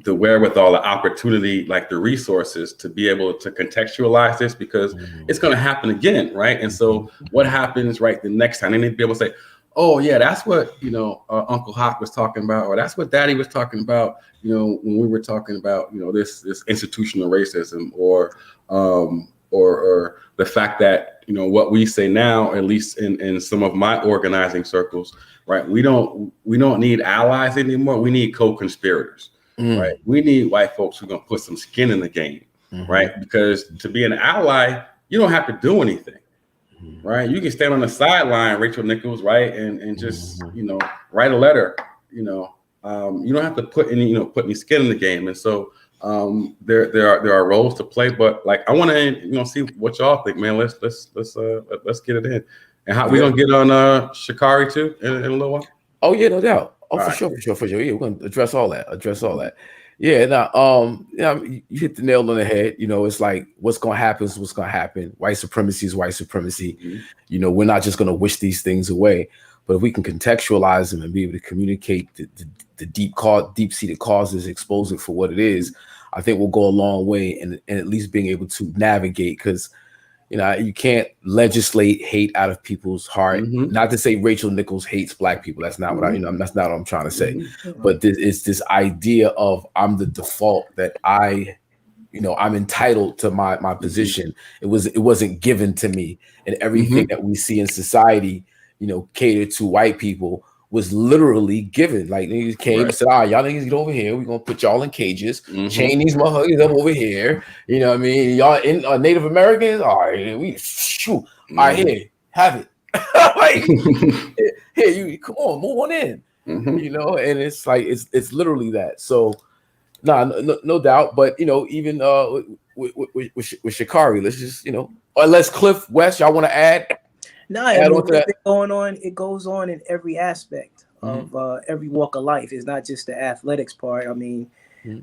the wherewithal, the opportunity, like the resources to be able to contextualize this, because it's going to happen again, right? And so what happens, right, the next time, and they'd be able to say, oh yeah, that's what, Uncle Hawk was talking about, or that's what Daddy was talking about, when we were talking about, this institutional racism, or, or the fact that, you know, what we say now, at least in some of my organizing circles, right? We don't need allies anymore. We need co-conspirators, right? We need white folks who are going to put some skin in the game, right? Because to be an ally, you don't have to do anything, right? You can stand on the sideline, Rachel Nichols, right? And just, you know, write a letter, you know. You don't have to put any skin in the game. And so there are roles to play, but like, I want to, you know, see what y'all think, man. Let's get it in. And how we gonna get on Shikari too in a little while? Oh yeah, no doubt. Oh, All for right. sure. Yeah, we're gonna address all that. Yeah, now, yeah, you hit the nail on the head. You know, it's like what's gonna happen is what's gonna happen. White supremacy is white supremacy. You know, we're not just gonna wish these things away, but if we can contextualize them and be able to communicate the deep-seated causes, expose it for what it is, I think we'll go a long way in at least being able to navigate, because you know, you can't legislate hate out of people's heart. Not to say Rachel Nichols hates Black people. That's not what that's not what I'm trying to say. But it's this idea of I'm the default, that I'm entitled to my position. It wasn't given to me, and everything that we see in society, you know, catered to white people, was literally given. Like, niggas came and said, all right, y'all niggas get over here. We're going to put y'all in cages, chain these motherfuckers up over here. You know what I mean? Y'all in Native Americans? All right, we shoot. All right, here, have it. Like, here, you come on, move on in. You know, and it's like, it's literally that. So, no doubt. But, you know, even with Shikari, let's just, you know, unless Cliff West, y'all want to add? No, I mean, what's going on, it goes on in every aspect of every walk of life. It's not just the athletics part. I mean, you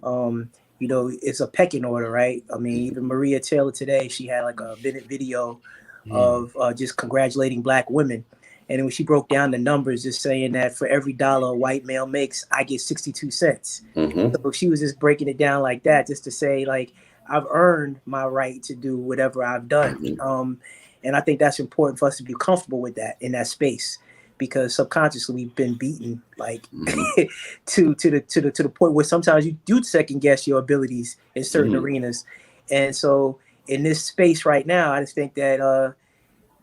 know, it's a pecking order, right? I mean, even Maria Taylor today, she had like a video of just congratulating Black women. And when she broke down the numbers, just saying that for every dollar a white male makes, I get 62 cents. So she was just breaking it down like that, just to say, like, I've earned my right to do whatever I've done. And I think that's important for us to be comfortable with that in that space, because subconsciously we've been beaten, like to the point where sometimes you do second guess your abilities in certain arenas. And so in this space right now, I just think that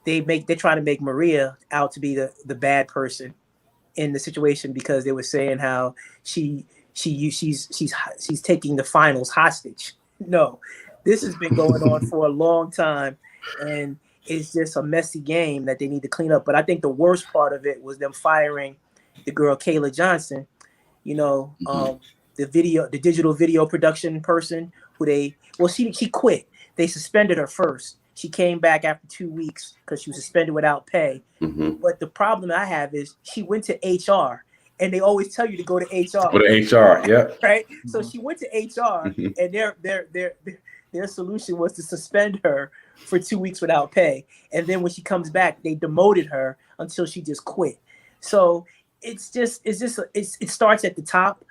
they're trying to make Maria out to be the bad person in the situation, because they were saying how she's taking the finals hostage. No, this has been going on for a long time, and it's just a messy game that they need to clean up. But I think the worst part of it was them firing the girl Kayla Johnson, you know, the digital video production person she quit. They suspended her first. She came back after 2 weeks because she was suspended without pay. But the problem I have is she went to HR, and they always tell you to go to HR. Go to HR, yeah. Right. So she went to HR, and their solution was to suspend her for 2 weeks without pay. And then when she comes back, they demoted her until she just quit. So it starts at the top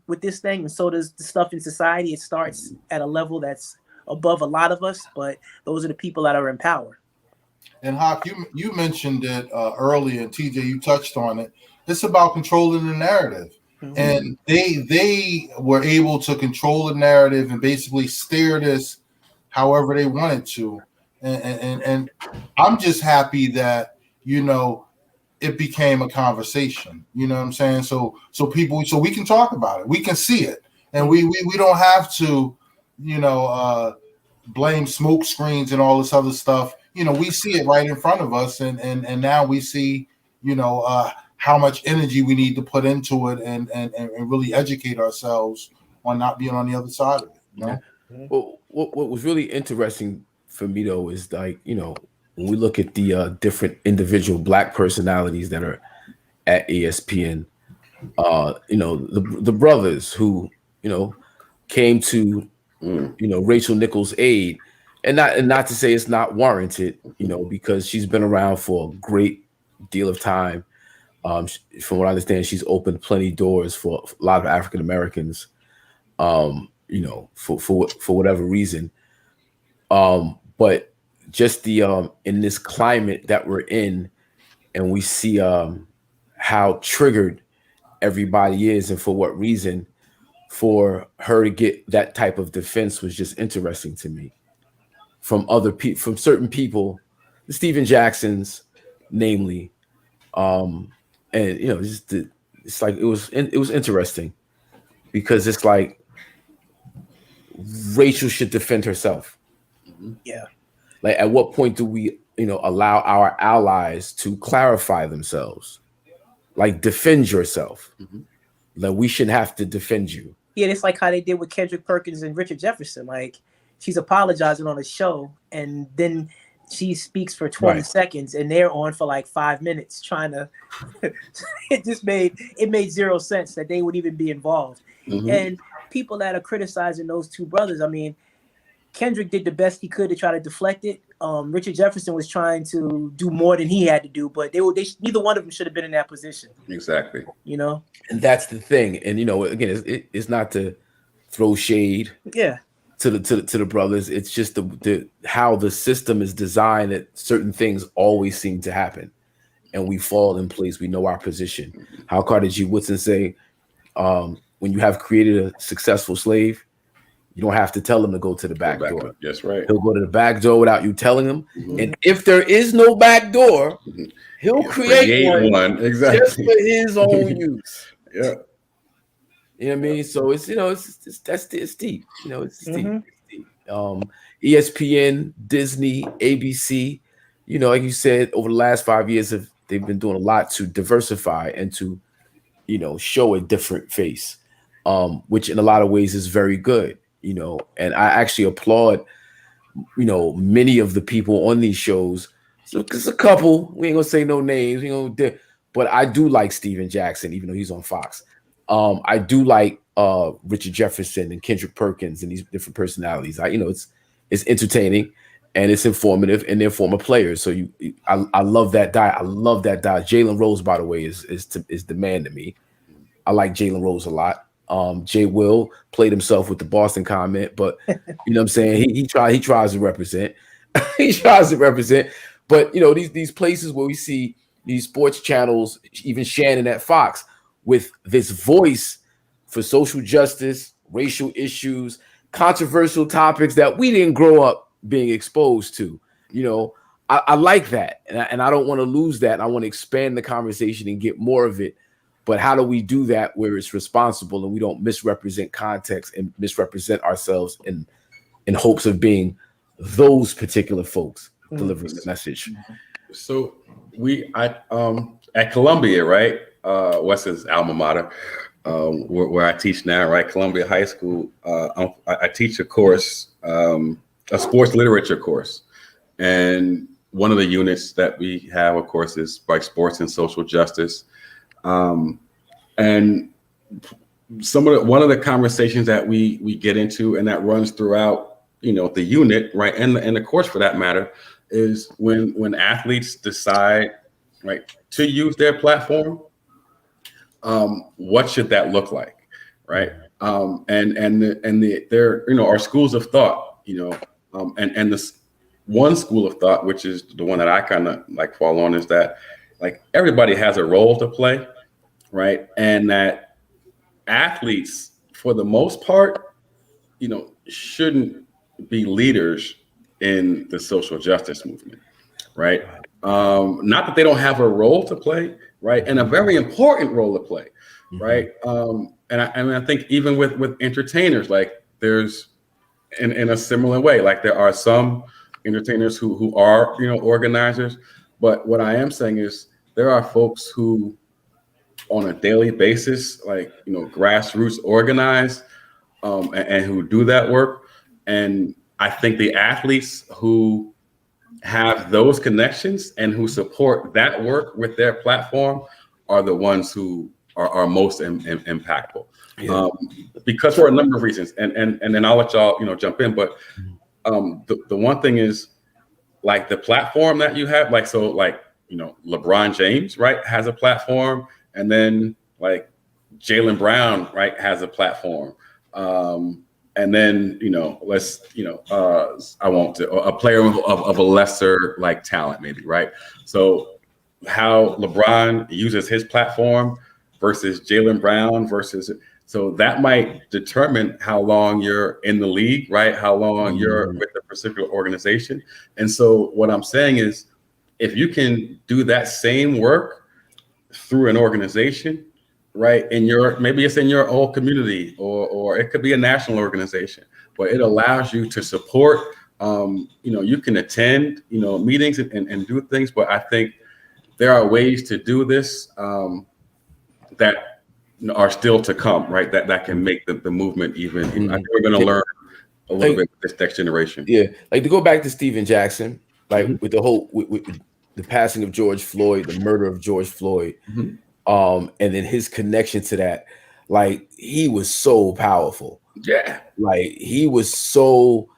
with this thing. And so does the stuff in society. It starts at a level that's above a lot of us, but those are the people that are in power. And Hawk, you mentioned it earlier, and TJ, you touched on it. It's about controlling the narrative. And they were able to control the narrative and basically steer this however they wanted to. And I'm just happy that, you know, it became a conversation. You know what I'm saying? So we can talk about it. We can see it. And we don't have to, you know, blame smoke screens and all this other stuff. You know, we see it right in front of us, and now we see, you know, how much energy we need to put into it, and really educate ourselves on not being on the other side of it. You know? Well, what was really interesting for me though is, like, you know, when we look at the different individual Black personalities that are at ESPN, you know, the brothers who, you know, came to you know, Rachel Nichols' aid, and not to say it's not warranted, you know, because she's been around for a great deal of time. From what I understand, she's opened plenty doors for a lot of African Americans, you know, for whatever reason. But just the in this climate that we're in, and we see how triggered everybody is, and for what reason, for her to get that type of defense was just interesting to me. from other people, from certain people, the Steven Jacksons, namely, and it's like it was interesting because it's like Rachel should defend herself. Yeah. Like, at what point do we, allow our allies to clarify themselves? Like, defend yourself. Like, we shouldn't have to defend you. Yeah, it's like how they did with Kendrick Perkins and Richard Jefferson. Like, she's apologizing on a show, and then she speaks for 20 seconds, and they're on for like 5 minutes trying to. It made zero sense that they would even be involved. And people that are criticizing those two brothers, I mean, Kendrick did the best he could to try to deflect it. Richard Jefferson was trying to do more than he had to do, but neither one of them should have been in that position. Exactly. And that's the thing. And again, it's not to throw shade. Yeah. To the brothers. It's just the how the system is designed that certain things always seem to happen, and we fall in place. We know our position. How Carter G. Woodson say, when you have created a successful slave, you don't have to tell him to go to the back door. That's right. He'll go to the back door without you telling him. And if there is no back door, he'll create one exactly just for his own use. Yeah. You know what I mean? So it's it's deep. It's deep. It's deep. ESPN, Disney, ABC, like you said, over the last 5 years they've been doing a lot to diversify and to, show a different face, which in a lot of ways is very good. And I actually applaud, many of the people on these shows. So it's a couple, we ain't gonna say no names, but I do like Steven Jackson, even though he's on Fox. I do like Richard Jefferson and Kendrick Perkins and these different personalities. It's entertaining and it's informative, and they're former players. So I love that guy. I love that guy. Jalen Rose, by the way, is the man to me. I like Jalen Rose a lot. Jay Will played himself with the Boston comment, but you know what I'm saying? He tries to represent. He tries to represent. But these places where we see these sports channels, even Shannon at Fox, with this voice for social justice, racial issues, controversial topics that we didn't grow up being exposed to. I like that. And I don't want to lose that. I want to expand the conversation and get more of it. But how do we do that where it's responsible and we don't misrepresent context and misrepresent ourselves in hopes of being those particular folks delivering the message? So at Columbia, right? What's his alma mater? Where I teach now, right? Columbia High School. I teach a course, a sports literature course, and one of the units that we have, of course, is like sports and social justice. And one of the conversations that we get into, and that runs throughout, the unit, right, and the course for that matter, is when athletes decide, right, to use their platform, what should that look like, right? There are schools of thought, and this one school of thought, which is the one that I kind of like fall on, is that like everybody has a role to play, right? And that athletes, for the most part, shouldn't be leaders in the social justice movement, right? Not that they don't have a role to play, right? And a very important role to play, right? And I think even with entertainers, like there's in a similar way, like there are some entertainers who are, organizers, but what I am saying is there are folks who on a daily basis, like, grassroots organize, and who do that work. And I think the athletes who have those connections and who support that work with their platform are the ones who are most impactful. Yeah. Because for a number of reasons, and then I'll let y'all, jump in. But the one thing is, like, the platform that you have, like, so like, LeBron James, right, has a platform, and then like Jaylen Brown, right, has a platform. And then, I won't, a player of a lesser like talent, maybe, right? So how LeBron uses his platform versus Jaylen Brown versus, So that might determine how long you're in the league, right? How long you're with the particular organization. And so what I'm saying is, if you can do that same work through an organization, right? Maybe it's in your whole community, or it could be a national organization, but it allows you to support. You can attend, meetings and do things, but I think there are ways to do this that are still to come, right? That can make the movement even. I think we're going to learn a little bit with this next generation. Yeah, like to go back to Steven Jackson, like with the whole with the passing of George Floyd, the murder of George Floyd, and then his connection to that, like he was so powerful. Yeah, like he was so,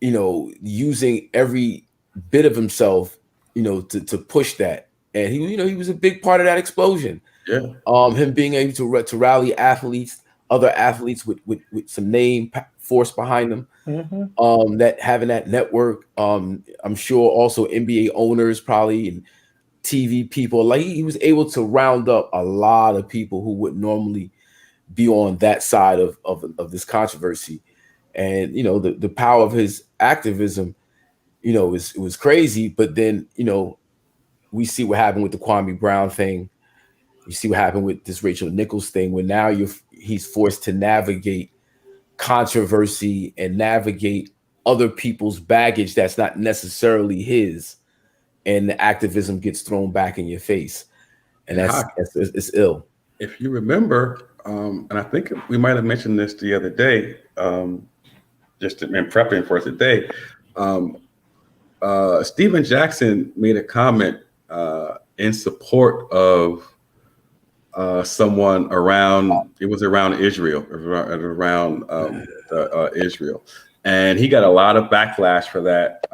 using every bit of himself, to push that, and he was a big part of that explosion. Yeah. Him being able to rally other athletes with some name force behind them. That having that network. I'm sure also NBA owners probably and TV people. Like he was able to round up a lot of people who would normally be on that side of this controversy. And the power of his activism, it was crazy. But then we see what happened with the Kwame Brown thing. You see what happened with this Rachel Nichols thing, where now he's forced to navigate controversy and navigate other people's baggage that's not necessarily his, and the activism gets thrown back in your face, and it's ill. If you remember, and I think we might have mentioned this the other day, just in prepping for today, Steven Jackson made a comment in support of someone around Israel, Israel, and he got a lot of backlash for that.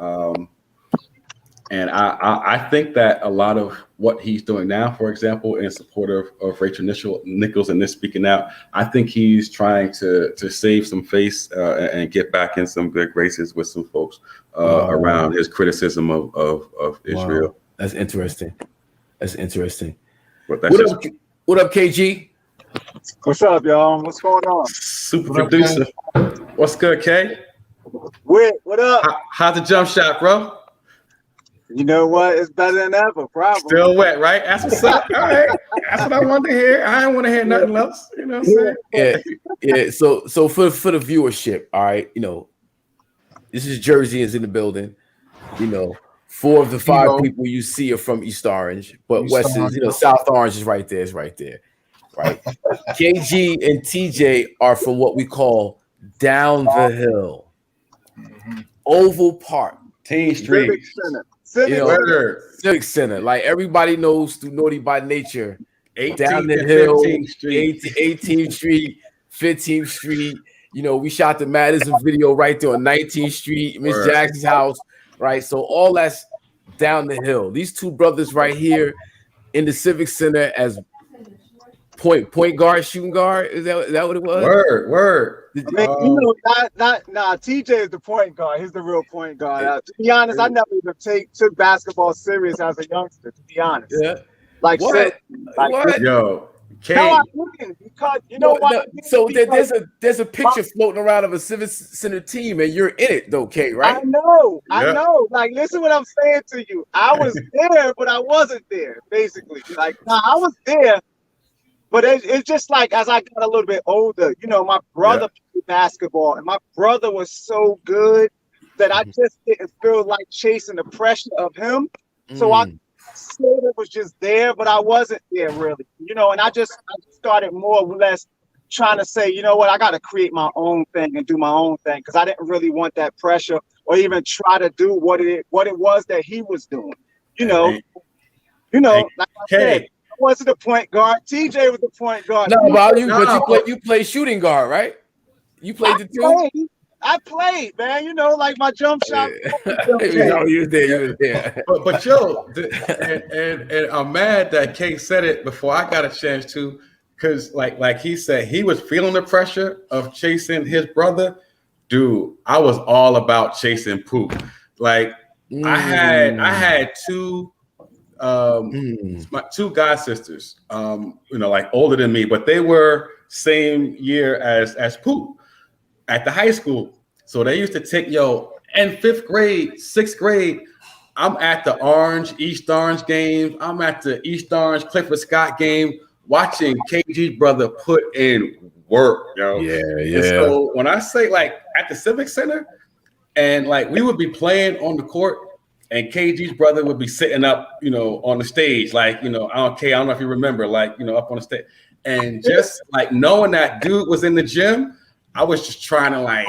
And I think that a lot of what he's doing now, for example, in support of Rachel Nichols and this speaking out, I think he's trying to save some face and get back in some good graces with some folks around his criticism of Israel. Wow. That's interesting. But that's what up, KG? What's up, y'all? What's going on? Super producer. What's good, K? Whit, what up? How's the jump shot, bro? You know what? It's better than ever, probably. Still wet, right? That's what's up. All right. That's what I wanted to hear. I didn't want to hear nothing else. You know what I'm saying? Yeah. So for the viewership, all right, this is Jersey is in the building. 4 of the 5 people you see are from East Orange, but West is, South Orange is right there. It's right there. Right. KG and TJ are from what we call down the hill. Oval Park. Teen Street. Civic Center. Like everybody knows through Naughty by Nature. 18th down the hill, 18th Street, 15th Street. We shot the Madison video right there on 19th Street, Miss Jackson's house. Right, so all that's down the hill. These 2 brothers right here in the Civic Center as point guard, shooting guard. Is that what it was? Word. I mean, TJ is the point guard. He's the real point guard. To be honest, I never even took basketball serious as a youngster. To be honest, like what? Yo. No, I didn't, because what? So there's a picture floating around of a Civic Center team, and you're in it though, Kay, right? I know. Like, listen what I'm saying to you. I was there, but I wasn't there. Basically, I was there, but it's just like as I got a little bit older, my brother played basketball, and my brother was so good that I just didn't feel like chasing the pressure of him. So I sort of was just there, but I wasn't there really, and I just started more or less trying to say, I got to create my own thing and do my own thing, because I didn't really want that pressure or even try to do what it was that he was doing. Like I said, I wasn't the point guard. TJ was the point guard. But you play shooting guard, right? You played the 2. I played, man. Like my jump shot. You were there. But yo, and I'm mad that Kay said it before I got a chance to, because like he said, he was feeling the pressure of chasing his brother. Dude, I was all about chasing Poop. Like I had 2 my two god sisters, like older than me, but they were same year as Poop at the high school. So they used to take, in 5th grade, 6th grade, I'm at the East Orange game. I'm at the East Orange Clifford Scott game, watching KG's brother put in work, Yeah. And so when I say like at the Civic Center, and like we would be playing on the court, and KG's brother would be sitting up, on the stage, like, I don't know if you remember, like, up on the stage, and just like knowing that dude was in the gym, I was just trying to like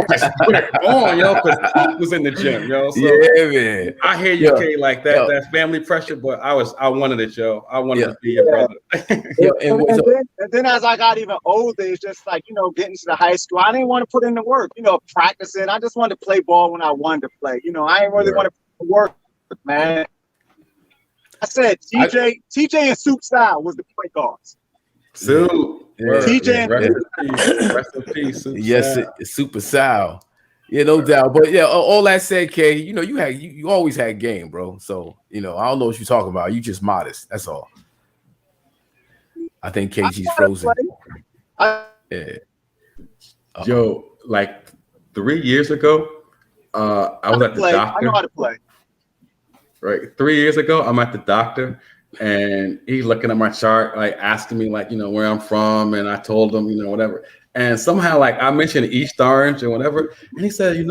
just put it on, because Poop was in the gym, So yeah, man. I hear you, K, like that. That's family pressure, but I wanted it, I wanted to be your brother. And then as I got even older, it's just like, getting to the high school, I didn't want to put in the work, practicing. I just wanted to play ball when I wanted to play. I didn't really want to put the work, man. I said TJ and Soup Style was the point guards. Soup. TJ and rest in peace. Yes, Super Sal. Yeah, no doubt. But yeah, all that said, K, you always had game, bro. So I don't know what you're talking about. You just modest. That's all. I think KG's frozen. Yeah. Yo, like 3 years ago, I was at the doctor. I know how to play. Right, 3 years ago, I'm at the doctor, and he's looking at my chart, like asking me, like, where I'm from, and I told him, whatever. And somehow, like, I mentioned East Orange and whatever, and he said,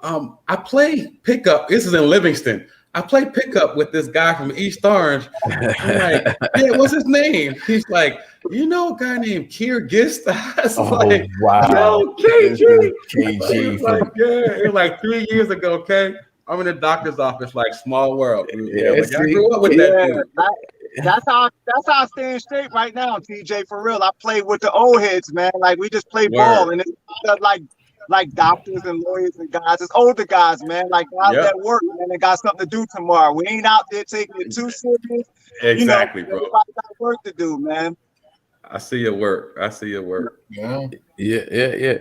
I play pickup. This is in Livingston. I play pickup with this guy from East Orange. I'm like, yeah, what's his name? He's like, a guy named Kier Gist? I was like, wow. Yo, KG. KG. Like, yeah, it was like 3 years ago, okay? I'm in the doctor's office, like small world. Yeah, like, I grew up with that dude. That's how I stay in shape right now, TJ. For real, I play with the old heads, man. Like we just play ball, and it's not like doctors and lawyers and guys. It's older guys, man. Like guys that work, man. They got something to do tomorrow. We ain't out there taking it too serious. Exactly, bro. Everybody got work to do, man. I see your work. Yeah.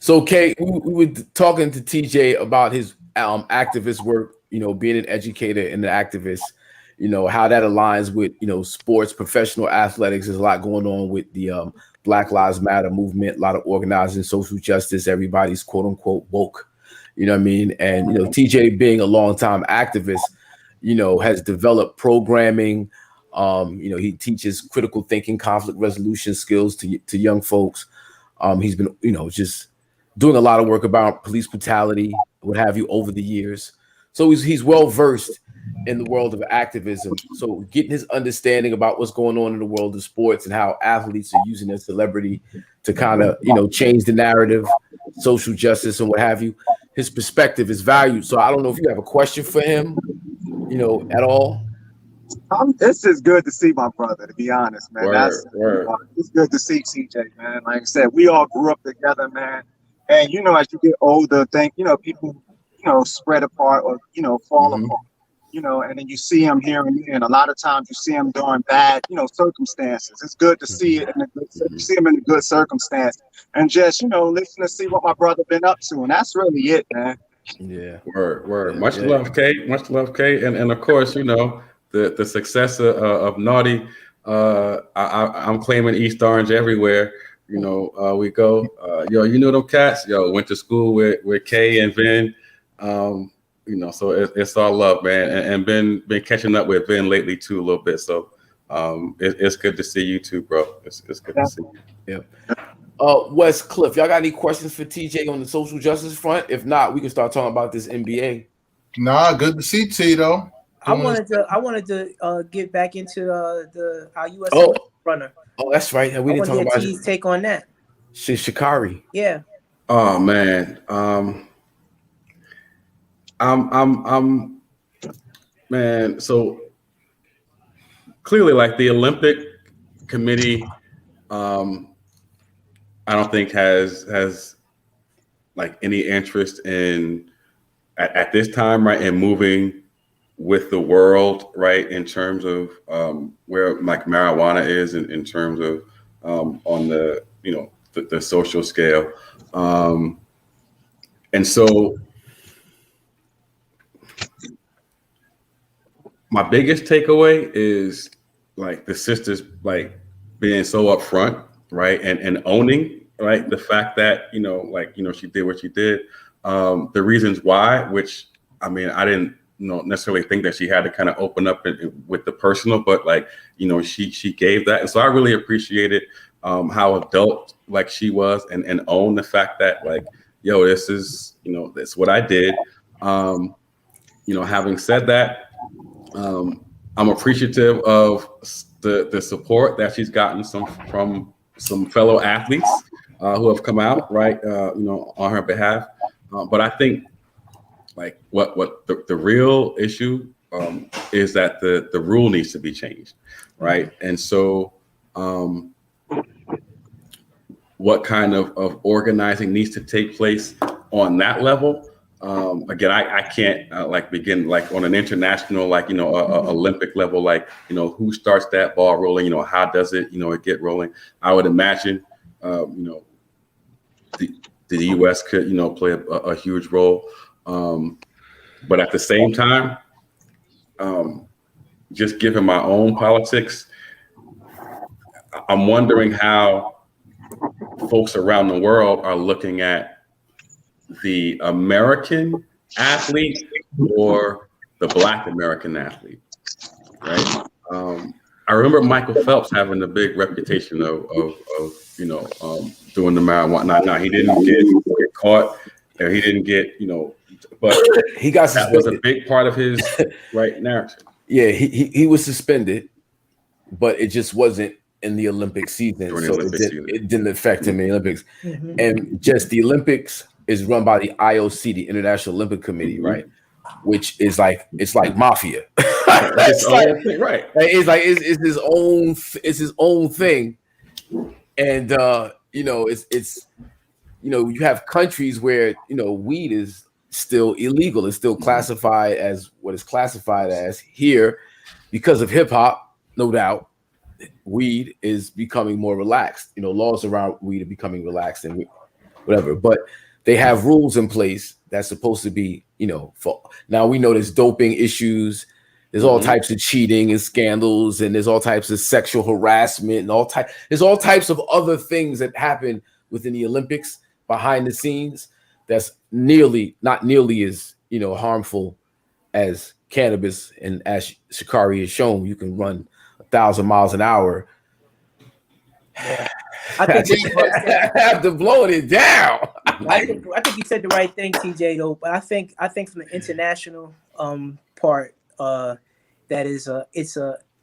So, Kay, we were talking to TJ about his activist work, being an educator and an activist, how that aligns with, sports, professional athletics. There's a lot going on with the Black Lives Matter movement, a lot of organizing, social justice. Everybody's quote unquote woke, you know what I mean? And, TJ being a longtime activist, has developed programming. He teaches critical thinking, conflict resolution skills to young folks. He's been, just doing a lot of work about police brutality, what have you, over the years. So he's well versed in the world of activism. So getting his understanding about what's going on in the world of sports and how athletes are using their celebrity to kind of, change the narrative, social justice and what have you. His perspective is valued. So I don't know if you have a question for him, at all. It's just good to see my brother, to be honest, man. Word. It's good to see TJ, man. Like I said, we all grew up together, man. And as you get older, people, spread apart or fall apart. And then you see them here and a lot of times you see them during bad, circumstances. It's good to see it, see them in a good circumstance, and just listen to see what my brother been up to, and that's really it, man. Yeah. Word. Much love, Kate. And of course, the success of Naughty. I'm claiming East Orange everywhere. We go. Them cats. Went to school with Kay and Vin. So it's all love, man. And been catching up with Vin lately too a little bit. So it's good to see you too, bro. It's good to see you. Yeah. Wes Cliff, y'all got any questions for TJ on the social justice front? If not, we can start talking about this NBA. Nah, good to see T though. I wanted to get back into our US runner. Oh, that's right. We didn't talk about T's take on that. Shikari. Yeah. Oh man. I'm man. So clearly, like the Olympic Committee, I don't think has like any interest in at this time, right, in moving with the world, right, in terms of where like marijuana is in terms of on the the social scale, and so my biggest takeaway is like the sisters like being so upfront, right, and owning, right, the fact that she did what she did, the reasons why, which I mean I didn't necessarily think that she had to kind of open up with the personal, but like she gave that, and so I really appreciated how adult like she was and own the fact that like, yo, this is that's what I did. Having said that, I'm appreciative of the support that she's gotten from some fellow athletes who have come out, right, on her behalf. But I think like what the real issue is that the rule needs to be changed, right? And so what kind of organizing needs to take place on that level? Again, I can't like begin like on an international, like, Olympic level, like, who starts that ball rolling, how does it, it get rolling? I would imagine, the U.S. could, play a huge role. But at the same time, just given my own politics, I'm wondering how folks around the world are looking at the American athlete or the Black American athlete, right? I remember Michael Phelps having a big reputation of doing the marijuana. Now he didn't get caught, or he didn't get, but he got that was a big part of his right narrative. Yeah, he was suspended, but it just wasn't in the Olympic season, it didn't affect him in the Olympics. Mm-hmm. And just the Olympics is run by the IOC, the International Olympic Committee, right? Which is like, it's like mafia. It's like, right? It's his own thing, and it's you have countries where weed is still illegal. It's still classified as what is classified as here because of hip hop, no doubt. Weed is becoming more relaxed. Laws around weed are becoming relaxed and whatever, but they have rules in place that's supposed to be, for now. We know there's doping issues, there's all types of cheating and scandals, and there's all types of sexual harassment and there's all types of other things that happen within the Olympics behind the scenes that's not nearly as harmful as cannabis. And as Sha'Carri has shown, you can run 1,000 miles an hour. I think after blowing it down. I think you said the right thing, TJ, though. But I think from the international part, that is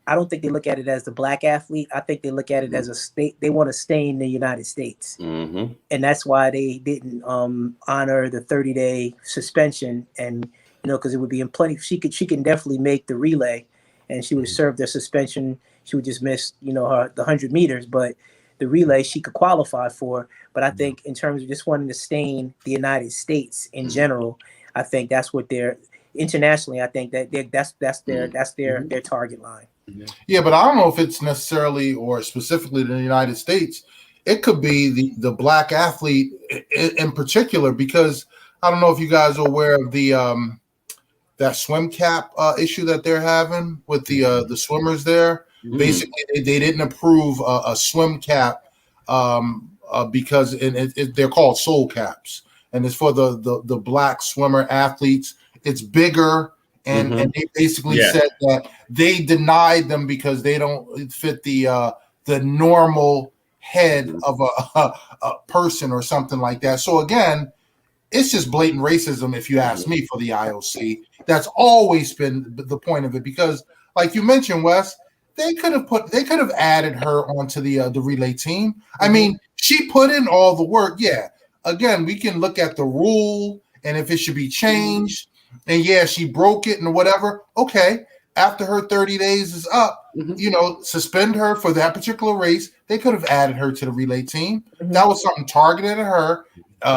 I don't think they look at it as the Black athlete. I think they look at it as a state. They want to stay in the United States, and that's why they didn't honor the 30-day suspension. And because it would be in plenty. She can definitely make the relay, and she would have served their suspension. She would just miss the 100 meters, but the relay she could qualify for. But I think in terms of just wanting to stain the United States in general, I think that's what they're internationally. I think that's their target line. Yeah, but I don't know if it's necessarily or specifically in the United States. It could be the Black athlete in particular, because I don't know if you guys are aware of the that swim cap issue that they're having with the swimmers there. Basically, they didn't approve a swim cap because they're called soul caps, and it's for the Black swimmer athletes. It's bigger, and they basically said that they denied them because they don't fit the normal head of a person or something like that. So again, it's just blatant racism, if you ask me, for the IOC. That's always been the point of it, because, like you mentioned, Wes, they could have added her onto the relay team. I mean, she put in all the work. Yeah. Again, we can look at the rule and if it should be changed. And yeah, she broke it and whatever. Okay. After her 30 days is up, suspend her for that particular race. They could have added her to the relay team. That was something targeted at her,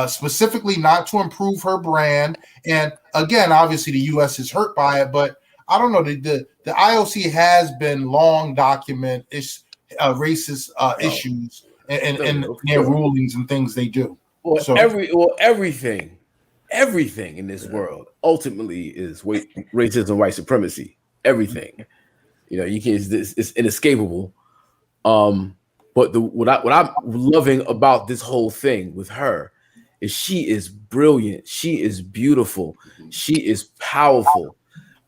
specifically not to improve her brand. And again, obviously the U.S. is hurt by it, but I don't know. The IOC has been long document racist issues and their rulings and things they do. Well, everything in this world ultimately is racism, white supremacy. everything. You know, you can't. It's inescapable. But what I'm loving about this whole thing with her is she is brilliant. She is beautiful. She is powerful.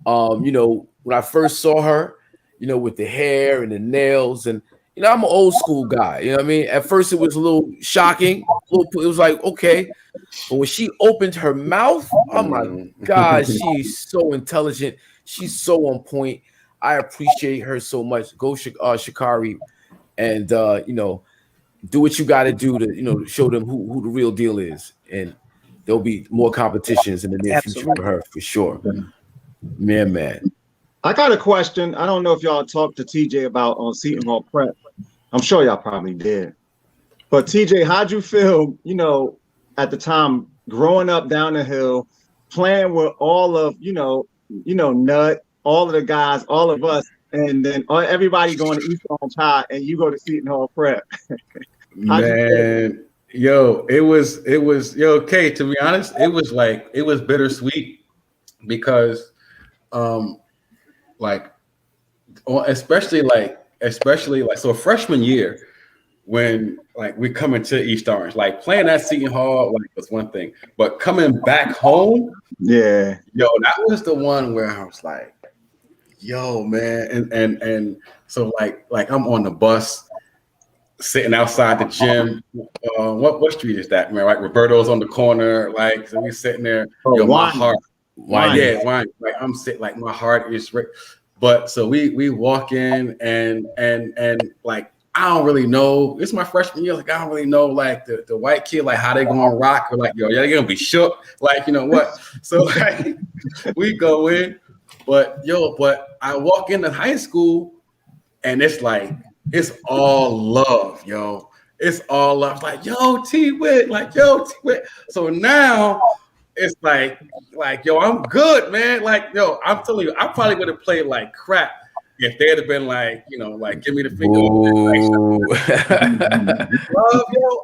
You know, when I first saw her, you know, with the hair and the nails, and you know, I'm an old school guy. You know what I mean? At first, it was a little shocking. It was like, okay, but when she opened her mouth, oh my God, she's so intelligent. She's so on point. I appreciate her so much. Go Sha'Carri, and you know, do what you got to do to, you know, show them who the real deal is, and there'll be more competitions in the near future for her for sure. Man. I got a question. I don't know if y'all talked to TJ about on Seton Hall Prep. I'm sure y'all probably did. But TJ, how'd you feel, you know, at the time growing up down the hill, playing with all of, you know, Nut, all of the guys, all of us, and then everybody going to East Orange High, and you go to Seton Hall Prep? Man, it was Kay, to be honest, it was bittersweet because especially so freshman year when like we come into East Orange, like playing at Seton Hall was one thing, but coming back home, that was the one where I was like, yo, man, and so like I'm on the bus sitting outside the gym. What street is that, man? Like Roberto's on the corner, like so we sitting there. My heart, wine. Like I'm sitting, like my heart is. But so we walk in and like I don't really know. It's my freshman year. Like I don't really know like the white kid, like how they gonna rock, or like they're gonna be shook. Like you know what? So like we go in, but I walk into high school and it's like it's all love, yo. It's all love. Like yo, T Whit, like yo, T Whit. So now it's like yo, I'm good, man. Like yo, I'm telling you, I probably would have played like crap if they'd have been like, you know, like give me the finger. Love, yo.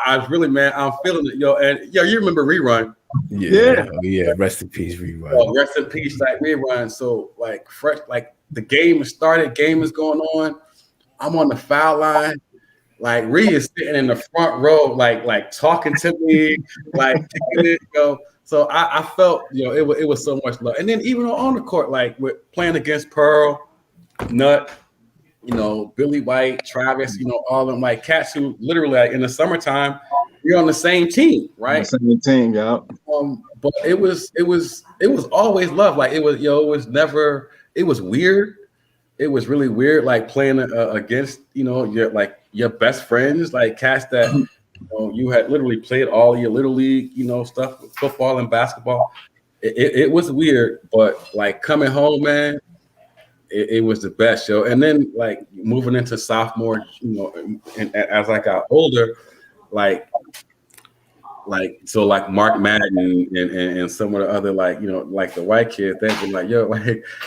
I really, man, I'm feeling it, yo. And yo, you remember Rerun? Yeah. Rest in peace, Rerun. Oh, rest in peace, like Rerun. So like fresh, like the game has started, game is going on. I'm on the foul line. Like Ree is sitting in the front row, like talking to me, like kicking it, yo. So I felt, you know, it was so much love. And then even on the court, like with playing against Pearl, Nut, you know, Billy White, Travis, you know, all of them like cats who literally like, in the summertime, you're on the same team, right? The same team, yeah. But it was always love. Like it was weird. It was really weird, like playing against, you know, your best friends, like cats that you know, you had literally played all your little league, you know, stuff, football and basketball. It was weird, but like coming home, man, it was the best, yo. And then like moving into sophomore, you know, and as I got older, like Mark Madden and some of the other, like, you know, like the white kids, they'd be like, yo,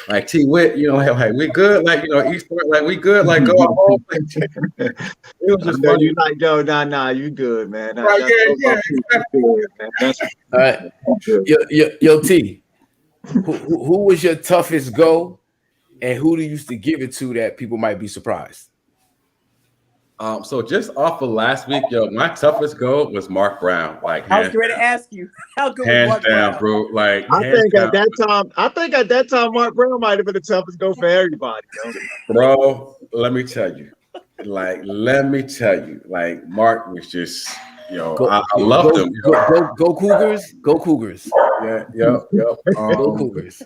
like T Whit, you know, like we good, like, you know, East Point, like we good, like go home. It was just funny. You like, yo, nah, you good, man. Right, yeah. All right, yo, T, who was your toughest go, and who do you used to give it to that people might be surprised? So just off of last week, yo, my toughest go was Mark Brown. Like I was ready to ask you, how good hands was Mark down, Brown? bro. Like I think at that time, Mark Brown might have been the toughest go for everybody, yo. Bro, let me tell you, like Mark was just, yo, I loved him. Go Cougars, go Cougars. Yeah. Go Cougars.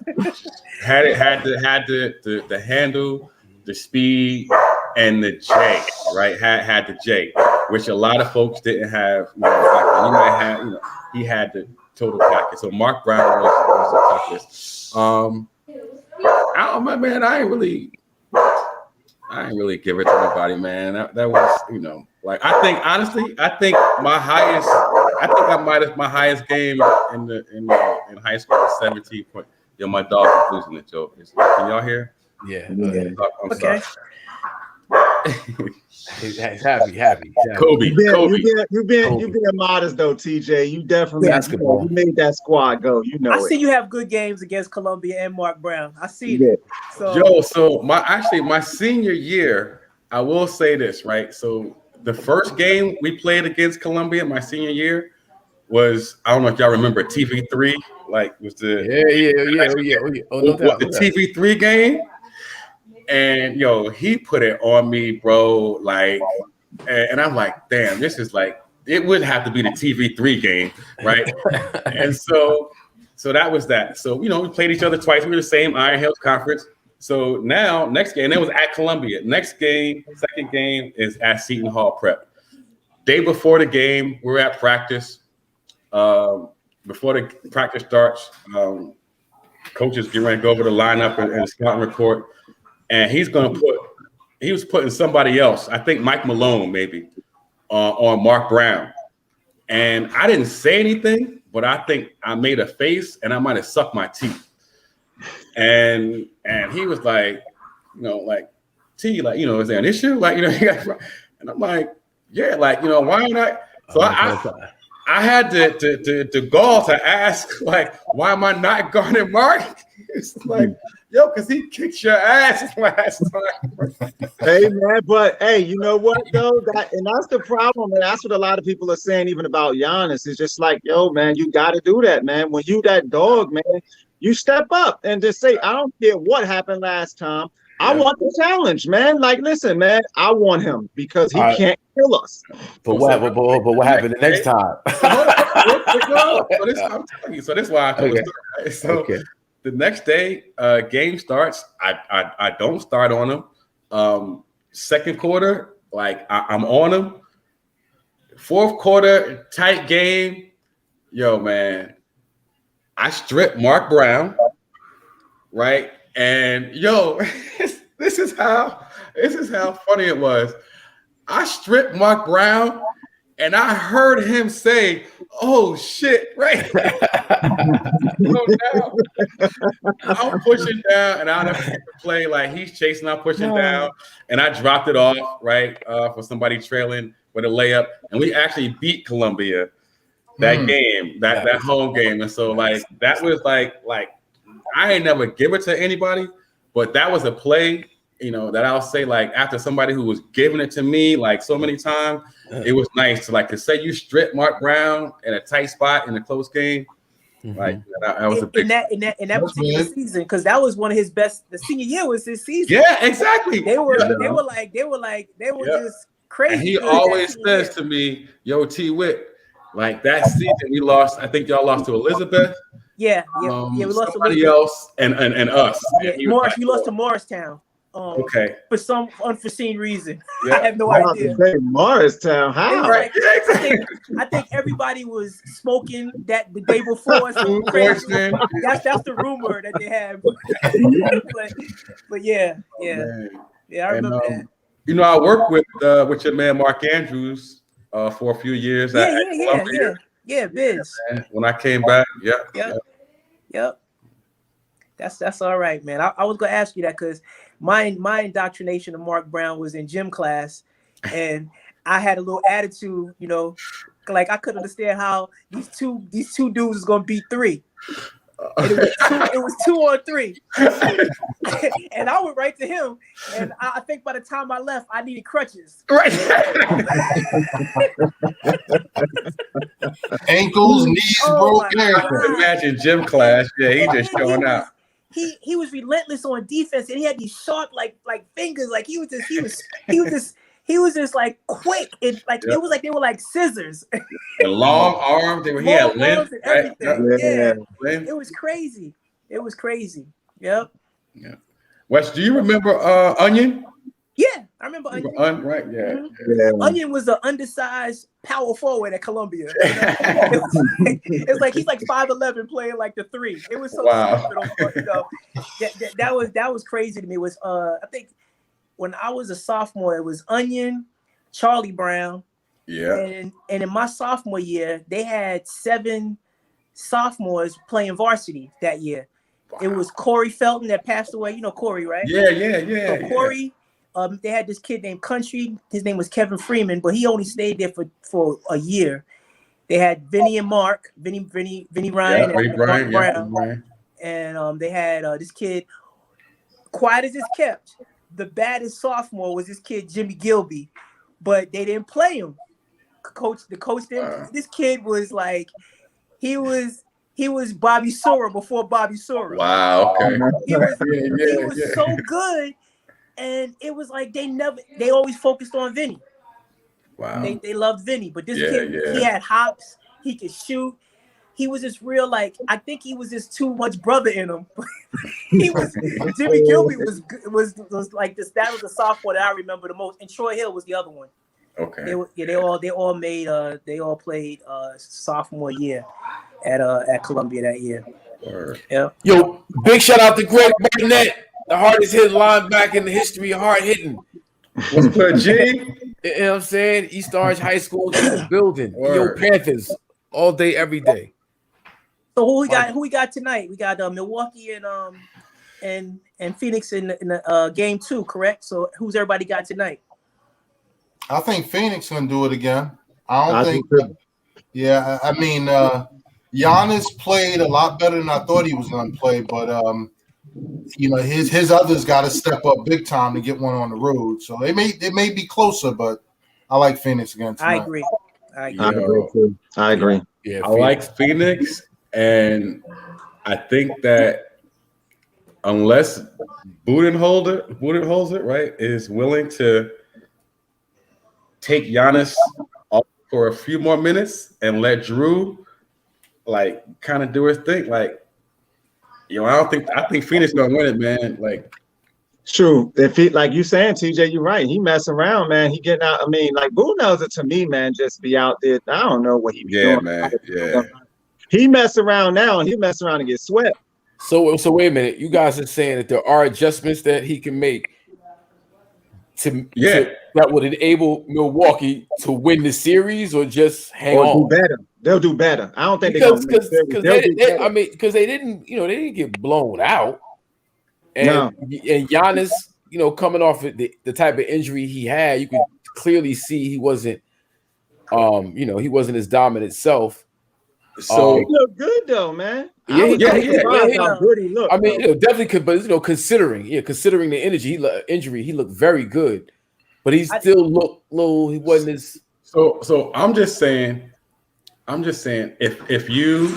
Had the handle, the speed, and the J, right? Had the J, which a lot of folks didn't have. You know, he might have, you know, he had the total package. So Mark Brown was the toughest. I ain't really give it to nobody, man. That was, you know, like I think my highest game in high school was 17 point. Yo, my dog is losing it, Joe. Can y'all hear? Yeah. I'm okay. sorry. He's happy. Kobe. You being modest though, TJ. You definitely Basketball. you made that squad go. You know I see you have good games against Columbia and Mark Brown. I see it. So my senior year, I will say this, right? So the first game we played against Columbia my senior year was, I don't know if y'all remember TV3, like was the the TV3 game. And he put it on me, bro. Like, and I'm like, damn, this is like, it would have to be the TV3 game, right? And so that was that. So we played each other twice. We were the same Iron Hills Conference. So now next game, and it was at Columbia. Next game, second game is at Seton Hall Prep. Day before the game, we're at practice. Before the practice starts, coaches get ready to go over the lineup and the scouting report. And he was putting somebody else, I think Mike Malone maybe, on Mark Brown. And I didn't say anything, but I think I made a face and I might have sucked my teeth. And he was like, T, like, is there an issue? Like, and I'm like, yeah, like, why not? So I had to gall to ask, like, why am I not guarding Mark? It's like, because he kicked your ass last time. Hey, man, but hey, you know what, though? And that's the problem, and that's what a lot of people are saying even about Giannis. It's just like, man, you got to do that, man. When you that dog, man, you step up and just say, I don't care what happened last time. I want the challenge, man. Like, listen, man, I want him because he can't kill us. But what happened the next time? So that's why I told you. Right? So the next day, game starts. I don't start on him. Second quarter, like I'm on him. Fourth quarter, tight game. Man, I stripped Mark Brown, right? And this is how funny it was. I stripped Mark Brown, and I heard him say, "Oh shit!" Right? So now I'm pushing down, and I have to play like he's chasing. I'm pushing down, and I dropped it off right for somebody trailing with a layup, and we actually beat Columbia that game, that home game, and so like that was like. I ain't never give it to anybody, but that was a play, that I'll say like after somebody who was giving it to me like so many times, it was nice to say you strip Mark Brown in a tight spot in a close game. Like that was a big in that particular season, because that was one of his best. The senior year was his season. Yeah, exactly. They were just crazy. And he always says to me, "Yo, T Whit, like that season we lost. I think y'all lost to Elizabeth." Yeah, we lost somebody else and us. Yeah, Morris, we lost to Morristown. For some unforeseen reason, I have no idea. Morristown, how? Right. I think everybody was smoking that the day before. So that's the rumor that they had. but yeah, I remember that. I worked with your man Mark Andrews for a few years. Yeah, Biz. When I came back, Yep. That's all right, man. I was gonna ask you that because my indoctrination of Mark Brown was in gym class, and I had a little attitude, like I couldn't understand how these two dudes was gonna beat three. And it was 2-on-3, and I went right to him. And I think by the time I left, I needed crutches. Right. Ankles, knees broke. Imagine gym class. Yeah, he just showing out. He was relentless on defense, and he had these sharp like fingers. Like he was just like quick. It was like they were like scissors. The long arms. He had length and everything. Yeah. It was crazy. Yep. Yeah. Wes, do you remember Onion? Yeah, I remember Onion. Right, yeah. Mm-hmm. Yeah. Onion was an undersized power forward at Columbia. It's like he's like 5'11" playing like the 3. It was so stupid. That was crazy to me. It was I think when I was a sophomore, it was Onion, Charlie Brown. Yeah. And in my sophomore year, they had 7 sophomores playing varsity that year. Wow. It was Corey Felton that passed away. You know Corey, right? Yeah. So Corey, They had this kid named Country. His name was Kevin Freeman, but he only stayed there for a year. They had Vinny and Mark, Vinny Ryan, and Mark Brown. And they had this kid, quiet as it's kept. The baddest sophomore was this kid, Jimmy Gilby, but they didn't play him. The coach didn't. This kid was like, he was Bobby Sura before Bobby Sura. Wow. Okay. He was so good. And it was like they always focused on Vinny. Wow. They loved Vinny, but this kid, he had hops, he could shoot. He was just real, like, I think he was just too much brother in him. Jimmy Gilby was like this. That was the sophomore that I remember the most. And Troy Hill was the other one. Okay. They all played sophomore year at Columbia that year. Word. Yeah. Yo, big shout out to Greg Barnett, the hardest hit linebacker in the history of hard hitting. What's good, G? You know what I'm saying? East Orange High School in the building. Word. Yo, Panthers all day, every day. So who we got tonight? We got Milwaukee and Phoenix in the game 2, correct? So who's everybody got tonight? I think Phoenix gonna do it again. I think. Yeah, I mean, Giannis played a lot better than I thought he was gonna play, but his others got to step up big time to get one on the road. So it may be closer, but I like Phoenix again tonight. I agree. I agree. Yeah, I like Phoenix, and I think that unless Budenholzer, right, is willing to take Giannis off for a few more minutes and let Drew like kind of do his thing, like. I think Phoenix gonna win it, man. Like, true. If he, like you saying, TJ, you're right. He messing around, man. He getting out. I mean, like Budenholzer to me, man, just be out there. I don't know what he be doing. Man. Yeah. He mess around now, and he mess around and get swept. So wait a minute. You guys are saying that there are adjustments that he can make that would enable Milwaukee to win the series, or just hang on. Do better. They'll do better. I don't think because they didn't get blown out, and Giannis, coming off of the type of injury he had, you could clearly see he wasn't his dominant self. So he looked good though, man. Yeah. How good he looked. I mean, definitely could, but considering the injury, he looked very good, but he still looked low. He wasn't as. So I'm just saying, if you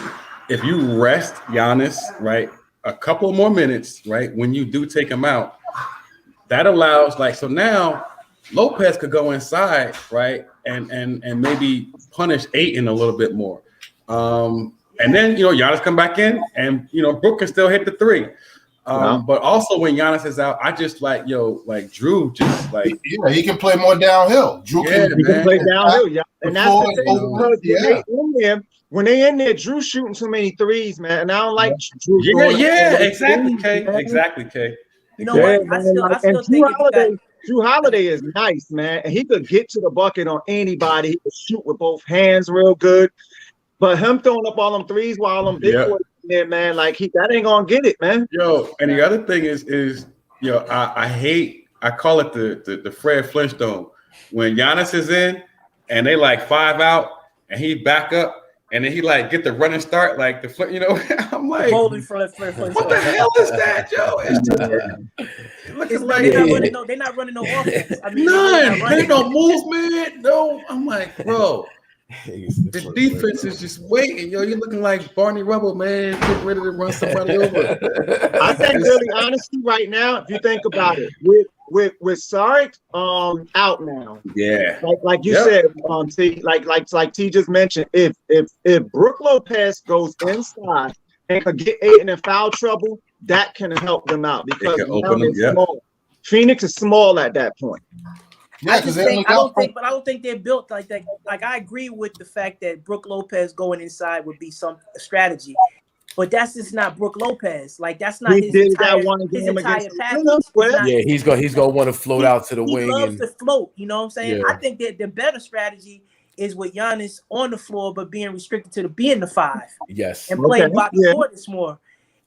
rest Giannis, right, a couple more minutes, right, when you do take him out, that allows so now Lopez could go inside, right, and maybe punish Ayton a little bit more, and then Giannis come back in, and Brook can still hit the three. But also when Giannis is out, I just Drew just he can play more downhill. Drew can play downhill, and that's the thing. When they in there, Drew shooting too many threes, man, and I don't like Drew. Exactly, K. You know what? I still think Drew Holiday is nice, man, and he could get to the bucket on anybody. He could shoot with both hands real good, but him throwing up all them threes while them big boys there, man, that ain't gonna get it, man. And the other thing is I call it the Fred Flintstone. When Giannis is in and they 5 out and he back up and then he get the running start I'm like, holding Fred Flintstone. What the hell is that, Joe? They're not running no offense. I mean, none. There's no movement. No, I'm like, bro. The defense is just waiting, you're looking like Barney Rubble, man, getting ready to run somebody over. I think really honestly right now, if you think about it, with Sark out now, like you said, T, like T just mentioned, if Brook Lopez goes inside and could get Ayton in foul trouble, that can help them out because small. Phoenix is small at that point. I don't think they're built like that. Like I agree with the fact that Brook Lopez going inside would be some strategy, but that's just not Brook Lopez. Like that's not his entire package. Yeah, he's gonna want to float out to the wing. He loves to float. You know what I'm saying? Yeah. I think that the better strategy is with Giannis on the floor, but being restricted to being the 5. Yes, and playing block the court more.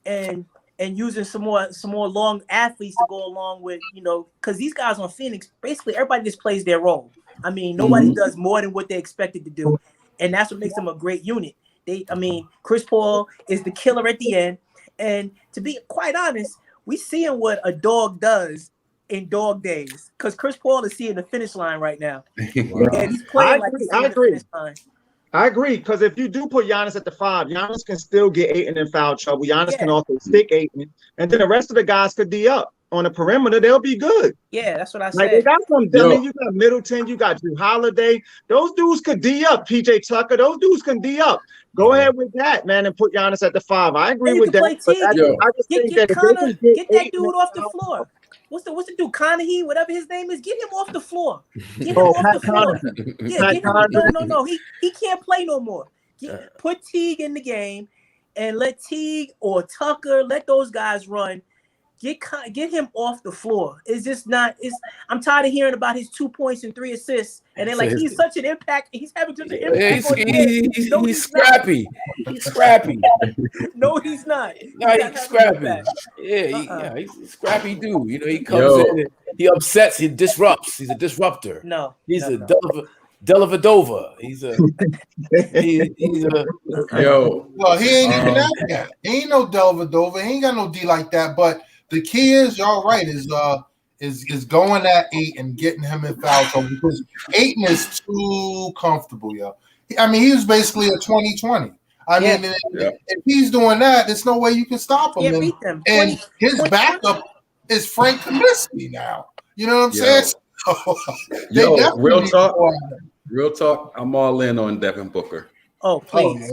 And and using some more long athletes to go along with, because these guys on Phoenix, basically everybody just plays their role. I mean, nobody does more than what they expected to do, and that's what makes them a great unit. Chris Paul is the killer at the end, and to be quite honest, we seeing what a dog does in dog days, because Chris Paul is seeing the finish line right now. Wow. And he's playing he's seeing the finish line. I agree, because if you do put Giannis at the 5, Giannis can still get Ayton in foul trouble. Giannis can also stick Ayton, and then the rest of the guys could D up on the perimeter. They'll be good. Yeah, that's what I said. Like, they got some. I mean, you got Middleton, you got Drew Holiday. Those dudes could D up. PJ Tucker, those dudes can D up. Go ahead with that, man, and put Giannis at the 5. I agree with that. I just think that get that dude off the floor. What's the dude? Conahee, whatever his name is. Get him off the floor. Get him off the floor. Yeah, get him. No. He can't play no more. Put Teague in the game and let Teague or Tucker, let those guys run. Get him off the floor. It's just not. I'm tired of hearing about his 2 points and 3 assists, and they're like, he's such an impact. He's having such an impact. He's scrappy. He's scrappy. No, he's not. No, he's scrappy. He's a scrappy dude. He comes in, he upsets, he disrupts. He's a disruptor. No, he's a Delavadova. He's a yo. Well, he ain't even that guy. He ain't no Delavadova. He ain't got no D like that. But the key is, y'all right, is going at 8 and getting him in foul trouble, because 8 is too comfortable, yo. I mean, he was basically a 20-20. I mean, if he's doing that, there's no way you can stop him. Beat them. And his backup is Frank Kaminsky now. You know what I'm saying? So, real talk. I'm all in on Devin Booker. Oh, please.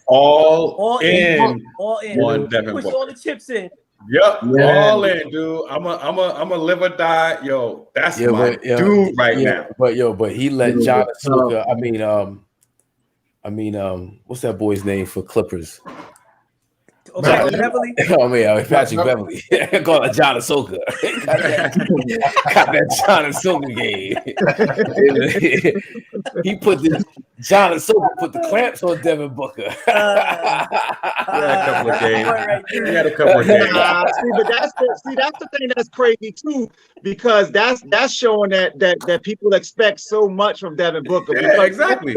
All in on Devin Booker. Push all the chips in. Yep, all in, dude. I'm a live or die. Yo, that's my dude now. But he let John Ahsoka. I mean, what's that boy's name for Clippers? Beverly? Patrick Beverly. Call it John Ahsoka. Got that John Ahsoka game. He put the John Ahsoka put the clamps on Devin Booker. He had a couple of games. But that's the thing that's crazy too, because that's showing that people expect so much from Devin Booker. Yeah, exactly.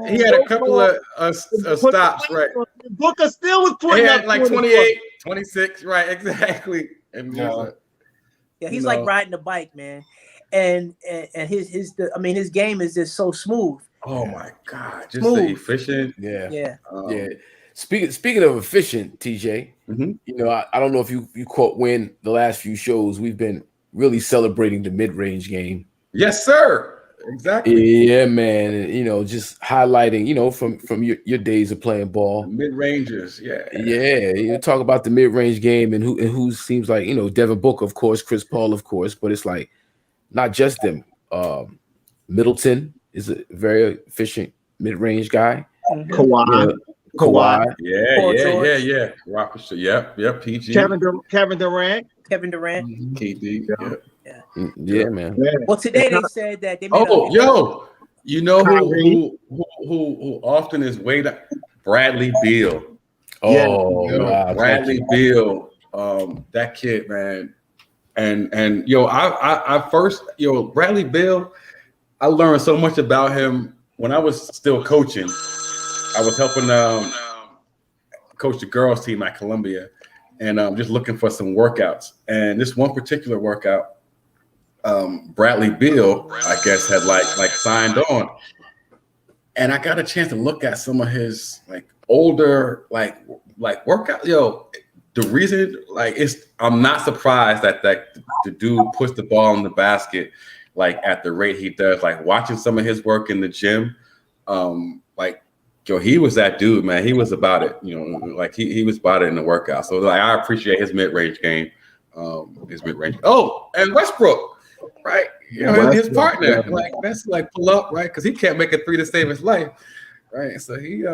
He had a couple of stops, right? Booker still was putting up like 28, 26, right? Exactly. And he's like riding a bike, man. And his game is just so smooth. Oh my God, just so efficient. Yeah. Speaking of efficient, TJ, I don't know if you caught wind the last few shows. We've been really celebrating the mid-range game. Yes, sir. Exactly. Yeah, man. Just highlighting, from your days of playing ball. Mid-rangers, yeah. You talk about the mid-range game and who seems like, Devin Booker, of course, Chris Paul, of course, but it's like not just them. Middleton is a very efficient mid-range guy. Kawhi. Yeah. Yep. PG. Kevin Durant. KD. Yeah, man. Well, today they said that they made who often is weighed up? Bradley Beal. Bradley Beal. That kid, man. And I first Bradley Beal, I learned so much about him when I was still coaching. I was helping coach the girls team at Columbia, and just looking for some workouts. And this one particular workout, Bradley Beal, I guess, had like signed on, and I got a chance to look at some of his older workout. The reason I'm not surprised that the dude puts the ball in the basket at the rate he does. Watching some of his work in the gym, he was that dude, man. He was about it, he was about it in the workout. So I appreciate his mid-range game, Oh, and Westbrook. Right, his partner, that's pull up, right? Because he can't make a 3 to save his life, right? So he,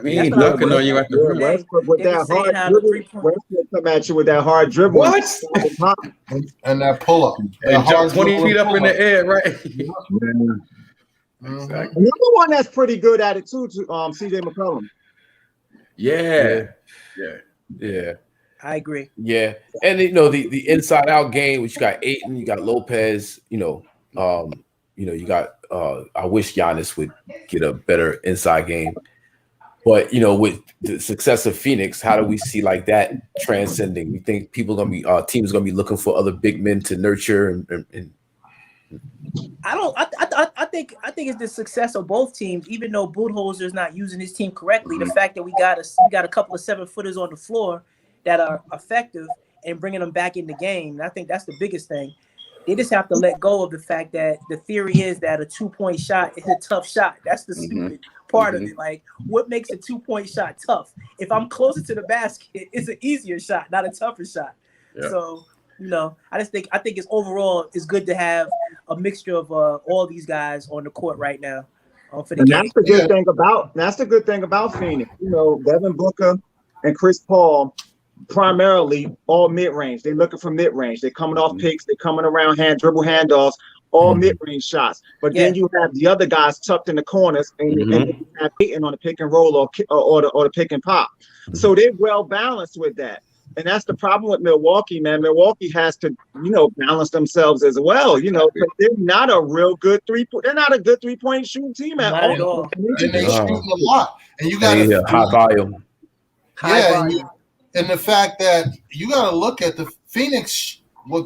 he's dunking on you at the rim. Westbrook with that hard dribble. Westbrook come at you with that hard dribble. What? And that pull up, and jump 20 feet up in the air, right? Exactly. Another one that's pretty good at it too, CJ McCollum. Yeah. Yeah. I agree. Yeah. And the inside out game, which you got Ayton, you got Lopez, you got I wish Giannis would get a better inside game. But with the success of Phoenix, how do we see like that transcending? We think people gonna be teams gonna be looking for other big men to nurture and I think it's the success of both teams. Even though Budenholzer is not using his team correctly, the fact that we got a couple of 7-footers on the floor that are effective and bringing them back in the game. And I think that's the biggest thing. They just have to let go of the fact that the theory is that a 2-point shot is a tough shot. That's the stupid part of it. Like, what makes a 2-point shot tough? If I'm closer to the basket, it's an easier shot, not a tougher shot. Yeah. So, I think it's overall it's good to have a mixture of all these guys on the court right now for the game. That's the good thing about Phoenix. Devin Booker and Chris Paul, primarily all mid-range. They're looking for mid-range. They're coming off picks. They're coming around dribble handoffs, all mid-range shots. But then you have the other guys tucked in the corners, and you have Ayton on the pick and roll or the pick and pop. So they're well balanced with that. And that's the problem with Milwaukee, man. Milwaukee has to, balance themselves as well. They're not a real good they're not a good 3-point shooting team at all. And they're shooting a lot. And you got high volume. And the fact that you got to look at the Phoenix.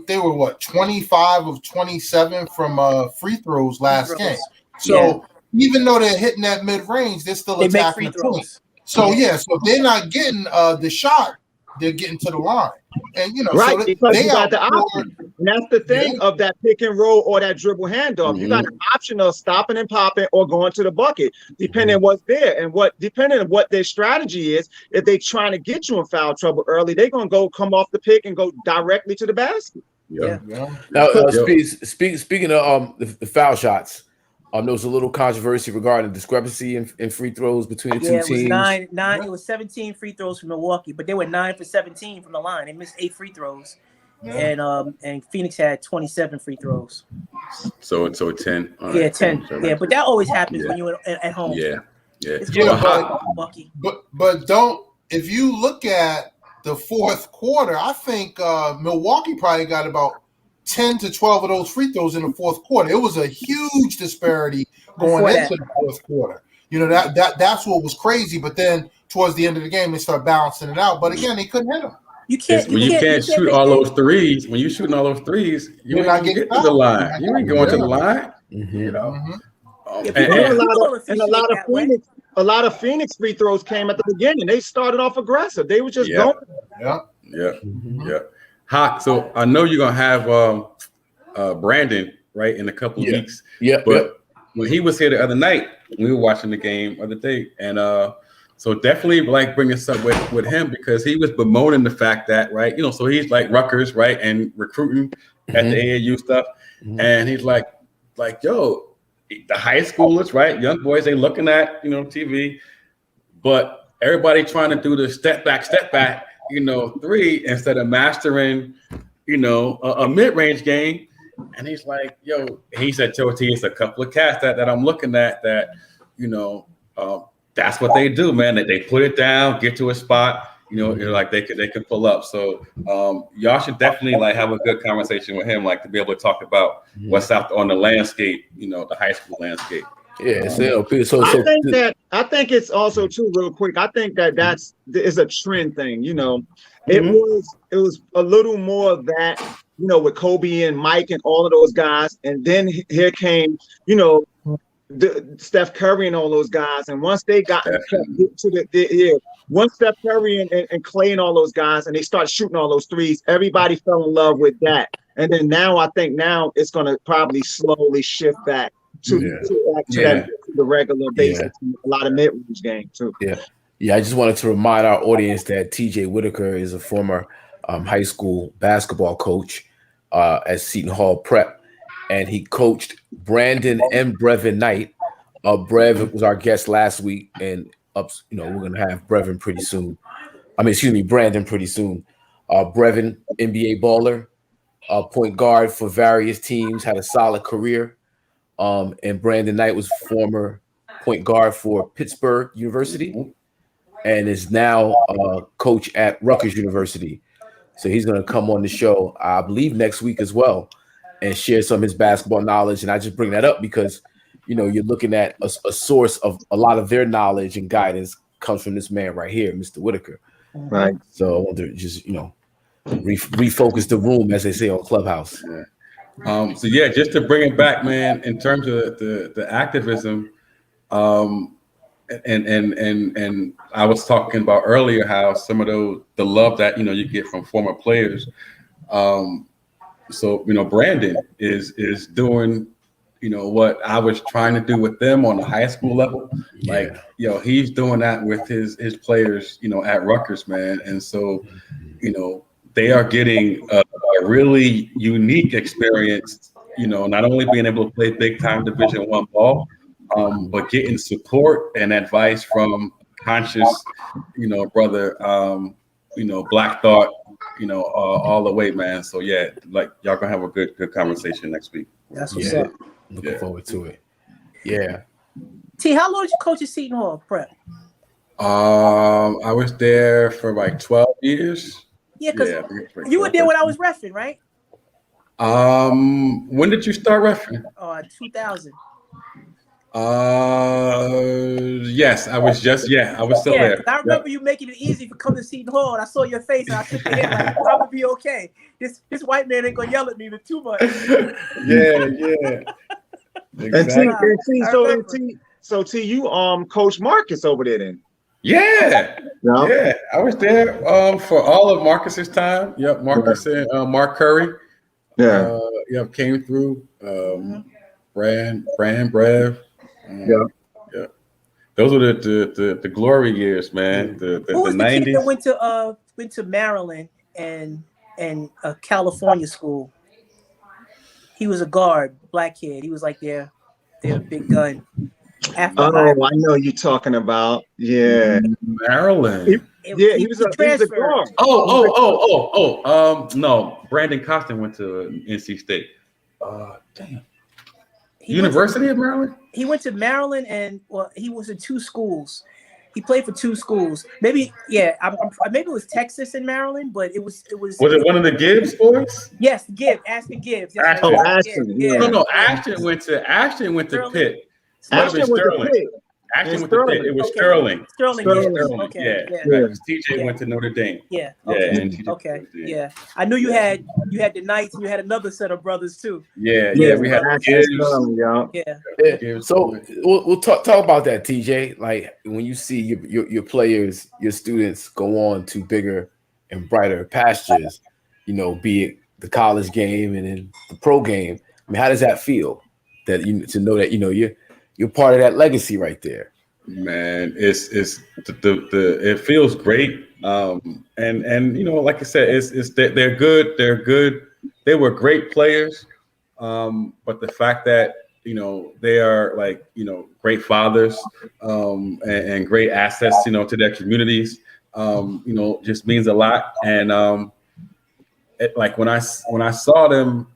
They were 25 of 27 from free throws last game. So even though they're hitting that mid range, they're still attacking the point. So so if they're not getting the shot, they're getting to the line. And right, so because you got the option. And that's the thing of that pick and roll or that dribble handoff. You got an option of stopping and popping or going to the bucket, depending on what's there and depending on what their strategy is. If they're trying to get you in foul trouble early, they're gonna come off the pick and go directly to the basket. Yeah. Now, speaking of the foul shots, there was a little controversy regarding discrepancy in free throws between the two teams. It was 17 free throws from Milwaukee, but they were 9 for 17 from the line. They missed 8 free throws, and Phoenix had 27 free throws. So 10. Right, 10. Yeah, but that always happens when you're at home. But don't. If you look at the fourth quarter, I think Milwaukee probably got about 10 to 12 of those free throws in the fourth quarter. It was a huge disparity going into the fourth quarter. That's what was crazy. But then towards the end of the game, they start balancing it out. But again, they couldn't hit them. You can't shoot all those threes. When you're shooting all those threes, you ain't getting to the line. You ain't going to the line. A lot of Phoenix free throws came at the beginning. They started off aggressive. They were just going. Yeah. Hot. So I know you're gonna have Brandon right in a couple of weeks. But when he was here the other night, we were watching the game other day, and so definitely bring this up with him because he was bemoaning the fact that so he's like Rutgers and recruiting at the AAU stuff, and he's like yo, the high schoolers young boys they looking at TV, but everybody trying to do the step back. 3 instead of mastering, a mid-range game. And he's like, he said, T, it's a couple of cats that I'm looking at that, that's what they do, man. That they put it down, get to a spot, they can pull up. So y'all should definitely have a good conversation with him, to be able to talk about what's out on the landscape, the high school landscape. Yeah, I think it's also too real quick. I think that's a trend thing. It was a little more of that, with Kobe and Mike and all of those guys, and then here came, Steph Curry and all those guys, and once they got to once Steph Curry and Clay and all those guys, and they started shooting all those threes, everybody fell in love with that, and then I think it's going to probably slowly shift back to the regular basis, a lot of mid-range game too. I just wanted to remind our audience that TJ Whitaker is a former high school basketball coach at Seton Hall Prep, and he coached Brandon and Brevin Knight. Brev was our guest last week, and we're gonna have Brandon pretty soon. Brevin, NBA baller, point guard for various teams, had a solid career. And Brandon Knight was former point guard for Pittsburgh University. and is now a coach at Rutgers University. So he's going to come on the show, I believe, next week as well, and share some of his basketball knowledge. And I just bring that up because, you're looking at a source of a lot of their knowledge and guidance comes from this man right here, Mr. Whitaker. Right. So I want to just, refocus the room, as they say on Clubhouse. So just to bring it back, man, in terms of the activism, and I was talking about earlier how some of the love that you get from former players. So Brandon is doing what I was trying to do with them on the high school level. Like he's doing that with his players at Rutgers, man. And so they are getting a really unique experience, not only being able to play big time Division I ball, but getting support and advice from conscious, brother, Black Thought, all the way, man. So like y'all gonna have a good conversation next week. That's what's up. Looking forward to it. Yeah. T, how long did you coach at Seton Hall Prep? I was there for like 12 years. Yeah, because you were there when I was reffing, right? When did you start reffing? 2000. Yes, I was still there. I remember you making it easy for coming to Seton Hall, and I saw your face, and I shook your head like, I'm gonna be okay. This white man ain't gonna yell at me too much. Yeah. Exactly. So T, you coach Marcus over there then? Yeah. I was there for all of Marcus's time. Yep, Marcus and Mark Curry. Yeah. Came through. Brev. Yeah. Those were the glory years, man. The Who was the 90s. kid that went to Maryland and a California school? He was a guard, black kid. He was like their big gun. I know you're talking about. Yeah, Maryland. He was a guard. No, Brandon Costin went to NC State. Damn. University of Maryland? He went to Maryland, and he was in two schools. He played for two schools. Maybe maybe it was Texas and Maryland, but it was. Was it one of the Gibbs boys? Yes, Ashton Gibbs. Ashton. Yeah. No, Ashton went to Pitt. Ashton went to Pitt. Ashton went to Pitt. It was Sterling. Sterling. Okay. Yeah. TJ went to Notre Dame. Yeah. Okay. Yeah. I knew you had the Knights, and you had another set of brothers too. Yeah. We had Gibbs. Yeah. So we'll talk about that, TJ. Like when you see your players, your students go on to bigger and brighter pastures, be it the college game and then the pro game. I mean, how does that feel? That to know that you're part of that legacy right there. Man, it's it feels great. And like I said, it's they're good. They were great players. But the fact that they are like great fathers and great assets to their communities just means a lot. And like when I saw them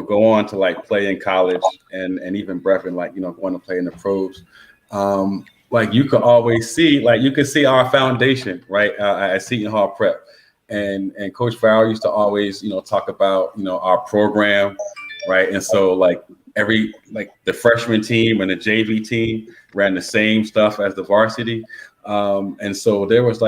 go on to like play in college and even Brevin, going to play in the pros. You could always see, you could see our foundation, right, at Seton Hall Prep. And Coach Farrell used to always, talk about, our program, right? And so the freshman team and the JV team ran the same stuff as the varsity. And so there was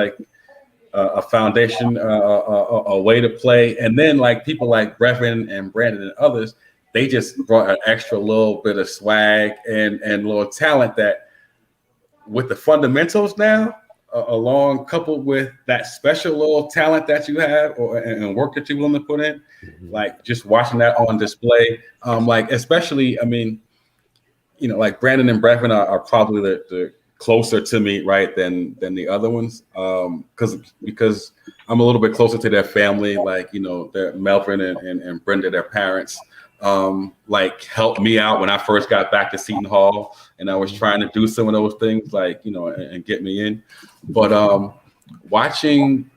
a foundation, a way to play. And then people like Brevin and Brandon and others, they just brought an extra little bit of swag and little talent that with the fundamentals now, along coupled with that special little talent that you have and work that you're willing to put in, just watching that on display, especially, I mean, Brandon and Brevin are probably the closer to me, right, than the other ones, because I'm a little bit closer to their family, their Melvin and Brenda, their parents, helped me out when I first got back to Seton Hall, and I was trying to do some of those things, and get me in. But watching,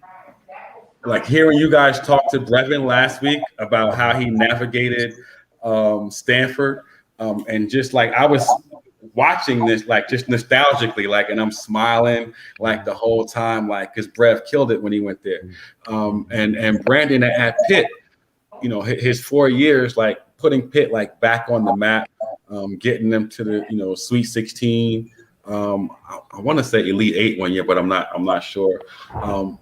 hearing you guys talk to Brevin last week about how he navigated Stanford, and just I was watching this like just nostalgically, like, and I'm smiling like the whole time, like, because Brev killed it when he went there. And Brandon at Pitt, you know, his 4 years, like putting Pitt like back on the map, getting them to the, you know, Sweet 16. I want to say Elite 8 one year, but I'm not sure.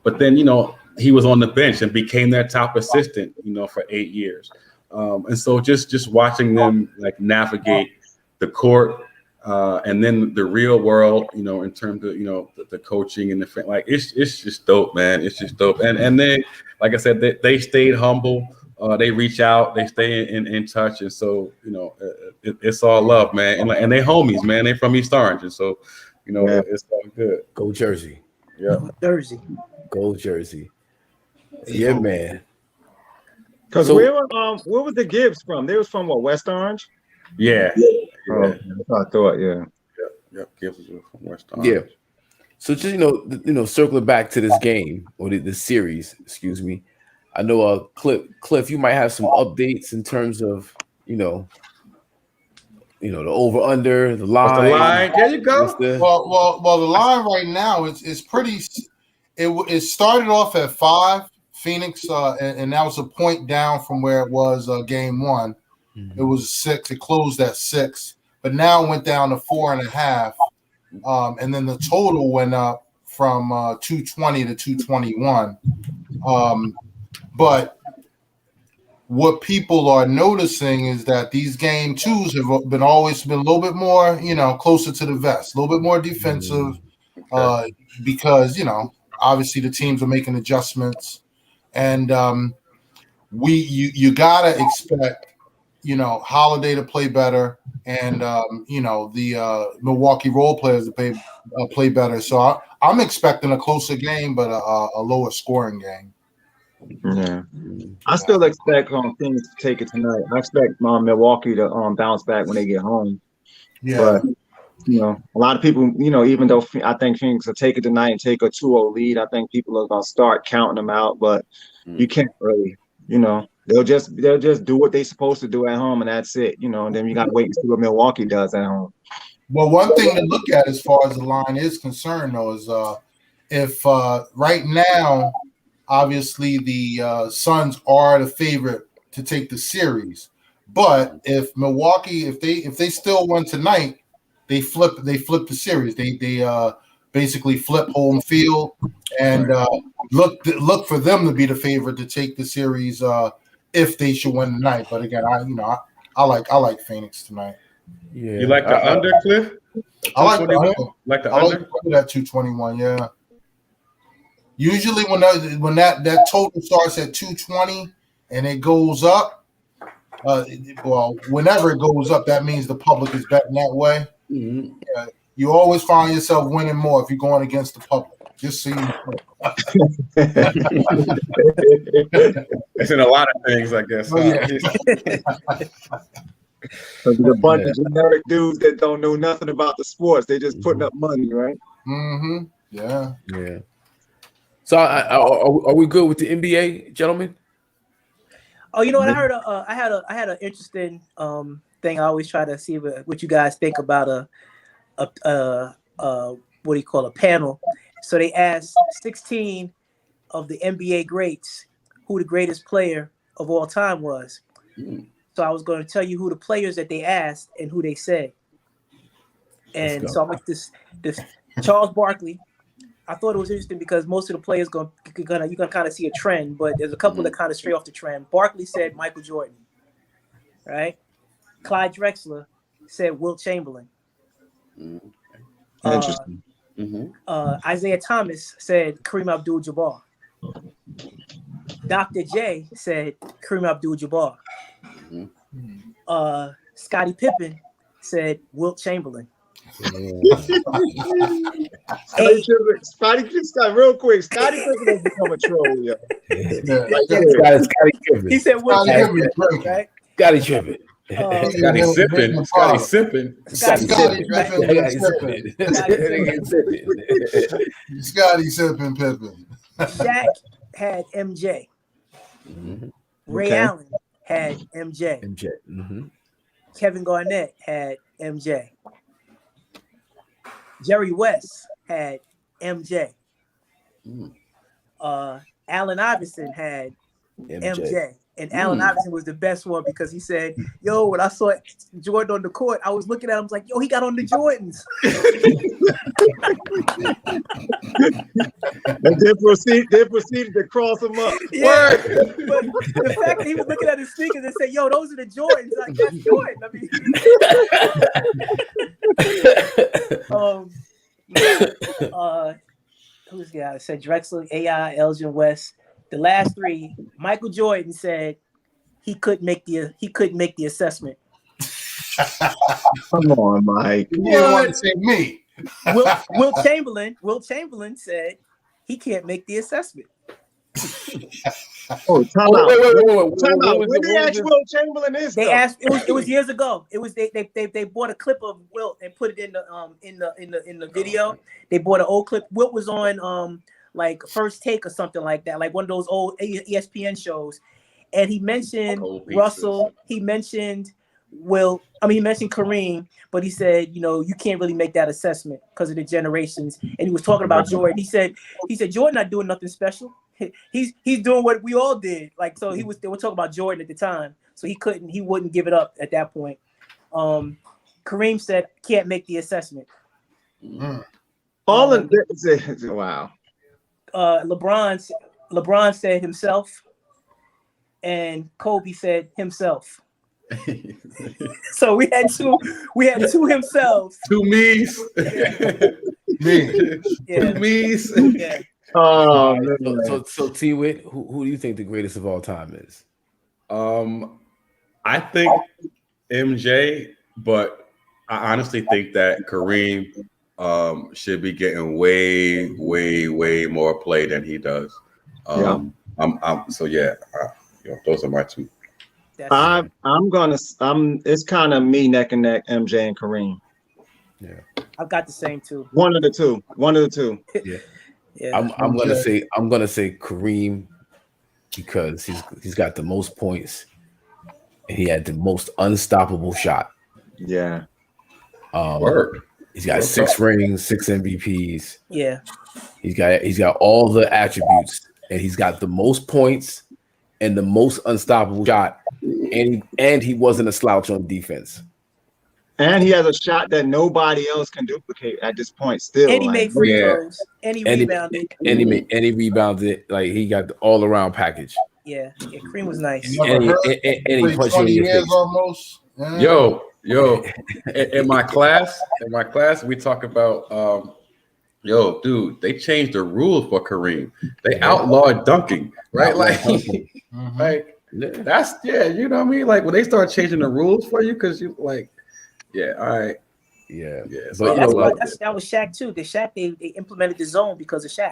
But then, you know, he was on the bench and became their top assistant, you know, for 8 years. And so just watching them like navigate the court, and then the real world, you know, in terms of, you know, the coaching and the like, it's just dope, man. It's just dope. And then, like I said, they stayed humble. They reach out, they stay in touch, and so, you know, it's all love, man. And they homies, man. They from East Orange, and so, you know, it's all good. Go Jersey. Yeah, Jersey. Go Jersey. Yeah, man. Because where was the Gibbs from? They was from what, West Orange? Yeah. I thought, yeah. Gibbs was from West Orange. Yeah. So just, you know, circling back to this game or the series, excuse me. I know, Cliff, you might have some updates in terms of, you know, the over under, the line. The line. There you go. Well, the line right now is pretty. It started off at 5 Phoenix, and that was a point down from where it was game 1. It was 6. It closed at 6, but now it went down to 4.5, and then the total went up from 220 to 221. But what people are noticing is that these game 2s have always been a little bit more, you know, closer to the vest, a little bit more defensive, because, you know, obviously the teams are making adjustments, and you gotta expect, you know, Holiday to play better, and you know, the Milwaukee role players to play better. So I'm expecting a closer game, but a lower scoring game. Yeah, I still expect Phoenix to take it tonight. I expect Milwaukee to bounce back when they get home. Yeah, but you know, a lot of people, you know, even though I think Phoenix will take it tonight and take a 2-0 lead, I think people are gonna start counting them out. But you can't really, you know, they'll just do what they're supposed to do at home, and that's it. You know, and then you got to wait and see what Milwaukee does at home. Well, one thing to look at as far as the line is concerned, though, is if right now, obviously the Suns are the favorite to take the series, but if Milwaukee, if they still win tonight, they flip the series. They basically flip home field, and look for them to be the favorite to take the series if they should win tonight. But again, I like Phoenix tonight. Yeah, you like the under, Cliff? I like the under. Like the I under? like that 221. Yeah. Usually when that total starts at 220 and it goes up, well, whenever it goes up, that means the public is betting that way. Mm-hmm. You always find yourself winning more if you're going against the public. Just so you know. It's in a lot of things, I guess. There's a bunch of generic dudes that don't know nothing about the sports. They just putting up money, right? Mm-hmm. Yeah. Yeah. So are we good with the NBA, gentlemen? Oh, you know what? I heard I had an interesting thing. I always try to see what you guys think about a what do you call a panel. So they asked 16 of the NBA greats who the greatest player of all time was. So I was going to tell you who the players that they asked and who they said. And so I'm like this Charles Barkley. I thought it was interesting because most of the players you can kind of see a trend, but there's a couple that kind of stray off the trend. Barkley said Michael Jordan, right? Clyde Drexler said Wilt Chamberlain. Interesting. Isaiah Thomas said Kareem Abdul-Jabbar. Dr. J said Kareem Abdul-Jabbar. Scottie Pippen said Wilt Chamberlain. Scottie Pippen, real quick. Scottie Pippen has become a troll, yo. Scottie Pippen. He said Wilt Chamberlain, right? Scottie Pippen. Scottie sipping. Scottie sipping. Scottie sipping Pippen. Shaq had MJ. Ray Allen had MJ. MJ. Kevin Garnett had MJ. Jerry West had MJ. Allen Iverson had MJ. And Allen Iverson was the best one because he said, yo, when I saw Jordan on the court, I was looking at him, I was like, yo, he got on the Jordans. And they proceeded to cross him up. Yeah. But the fact that he was looking at his sneakers and said, yo, those are the Jordans. Like, that's Jordan. I mean, who's the guy? I said Drexler, AI, Elgin West. The last three, Michael Jordan said he couldn't make the assessment. Come on, Mike. You didn't want to say me. Will Chamberlain said he can't make the assessment. Oh, time out. Wait. When they asked Will Chamberlain this, They asked. It was years ago. It was they bought a clip of Wilt and put it in the video. They bought an old clip. Wilt was on like First Take or something like that, like one of those old ESPN shows, and he mentioned Russell. He mentioned Wilt. I mean, he mentioned Kareem, but he said, you know, you can't really make that assessment because of the generations. And he was talking about Jordan. He said Jordan not doing nothing special. He's doing what we all did. Like, so they were talking about Jordan at the time. So he wouldn't give it up at that point. Kareem said can't make the assessment. All of this, wow. LeBron said himself, and Kobe said himself. So we had two himself. Two me's. Me. Yeah. Two me's. Yeah. Oh, So T Whit, who do you think the greatest of all time is? I think MJ, but I honestly think that Kareem should be getting way more play than he does. Those are my two. It's kind of me neck and neck, MJ and Kareem. Yeah, I've got the same two. One of the two. Yeah. Yeah. I'm gonna say Kareem because he's got the most points and he had the most unstoppable shot. Yeah. He's got 6 rings, 6 MVPs. Yeah. He's got all the attributes and he's got the most points and the most unstoppable shot. And he wasn't a slouch on defense. And he has a shot that nobody else can duplicate at this point still. And he made free throws. And he rebounded. And he rebounded. Like, he got the all-around package. Yeah. Kareem was nice. And he punched you in your face. Almost. Yo, in my class, we talk about dude, they changed the rules for Kareem. They outlawed dunking, right? Like, that's you know what I mean? Like, when they start changing the rules for you, because you like, yeah, all right. Yeah. So that was Shaq too. The Shaq they implemented the zone because of Shaq.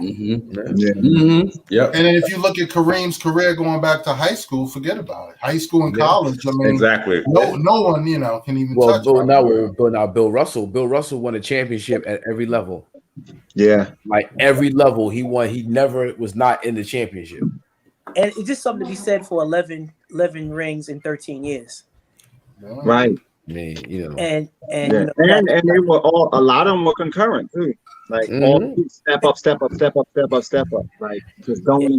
Yeah. And then if you look at Kareem's career going back to high school, forget about it. High school and college. I mean, exactly. No one, can even touch. Now Bill Russell won a championship at every level. Yeah. Like every level he won. He never was not in the championship. And it's just something to be said for 11 rings in 13 years. Right. I mean, and they were all, a lot of them were concurrent too. Like all step up. Like just going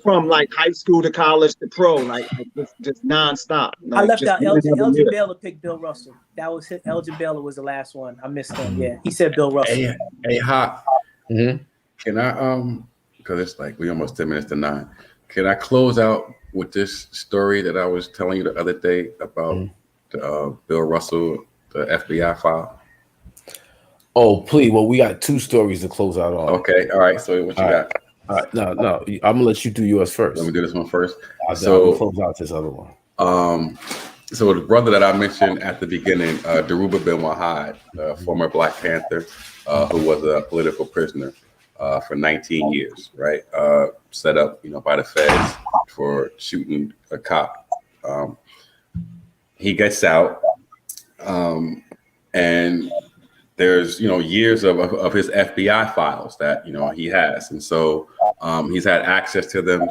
from like high school to college to pro, like just nonstop. Like, I left out Elgin Baylor picked Bill Russell. That was Elgin Baylor was the last one. I missed him. Yeah, he said Bill Russell. Hey, Hot. Can I because it's like we almost 10 minutes to 9. Can I close out with this story that I was telling you the other day about Bill Russell, the FBI file? Oh, please. Well, we got 2 stories to close out on. Okay. All right. So what you got? All right. No. I'm gonna let you do yours first. Let me do this one first. I'll close out this other one. So the brother that I mentioned at the beginning, Dhoruba bin Wahad, former Black Panther, who was a political prisoner for 19 years, right? Set up, by the feds for shooting a cop. He gets out, and there's years of his FBI files that he has, and so he's had access to them.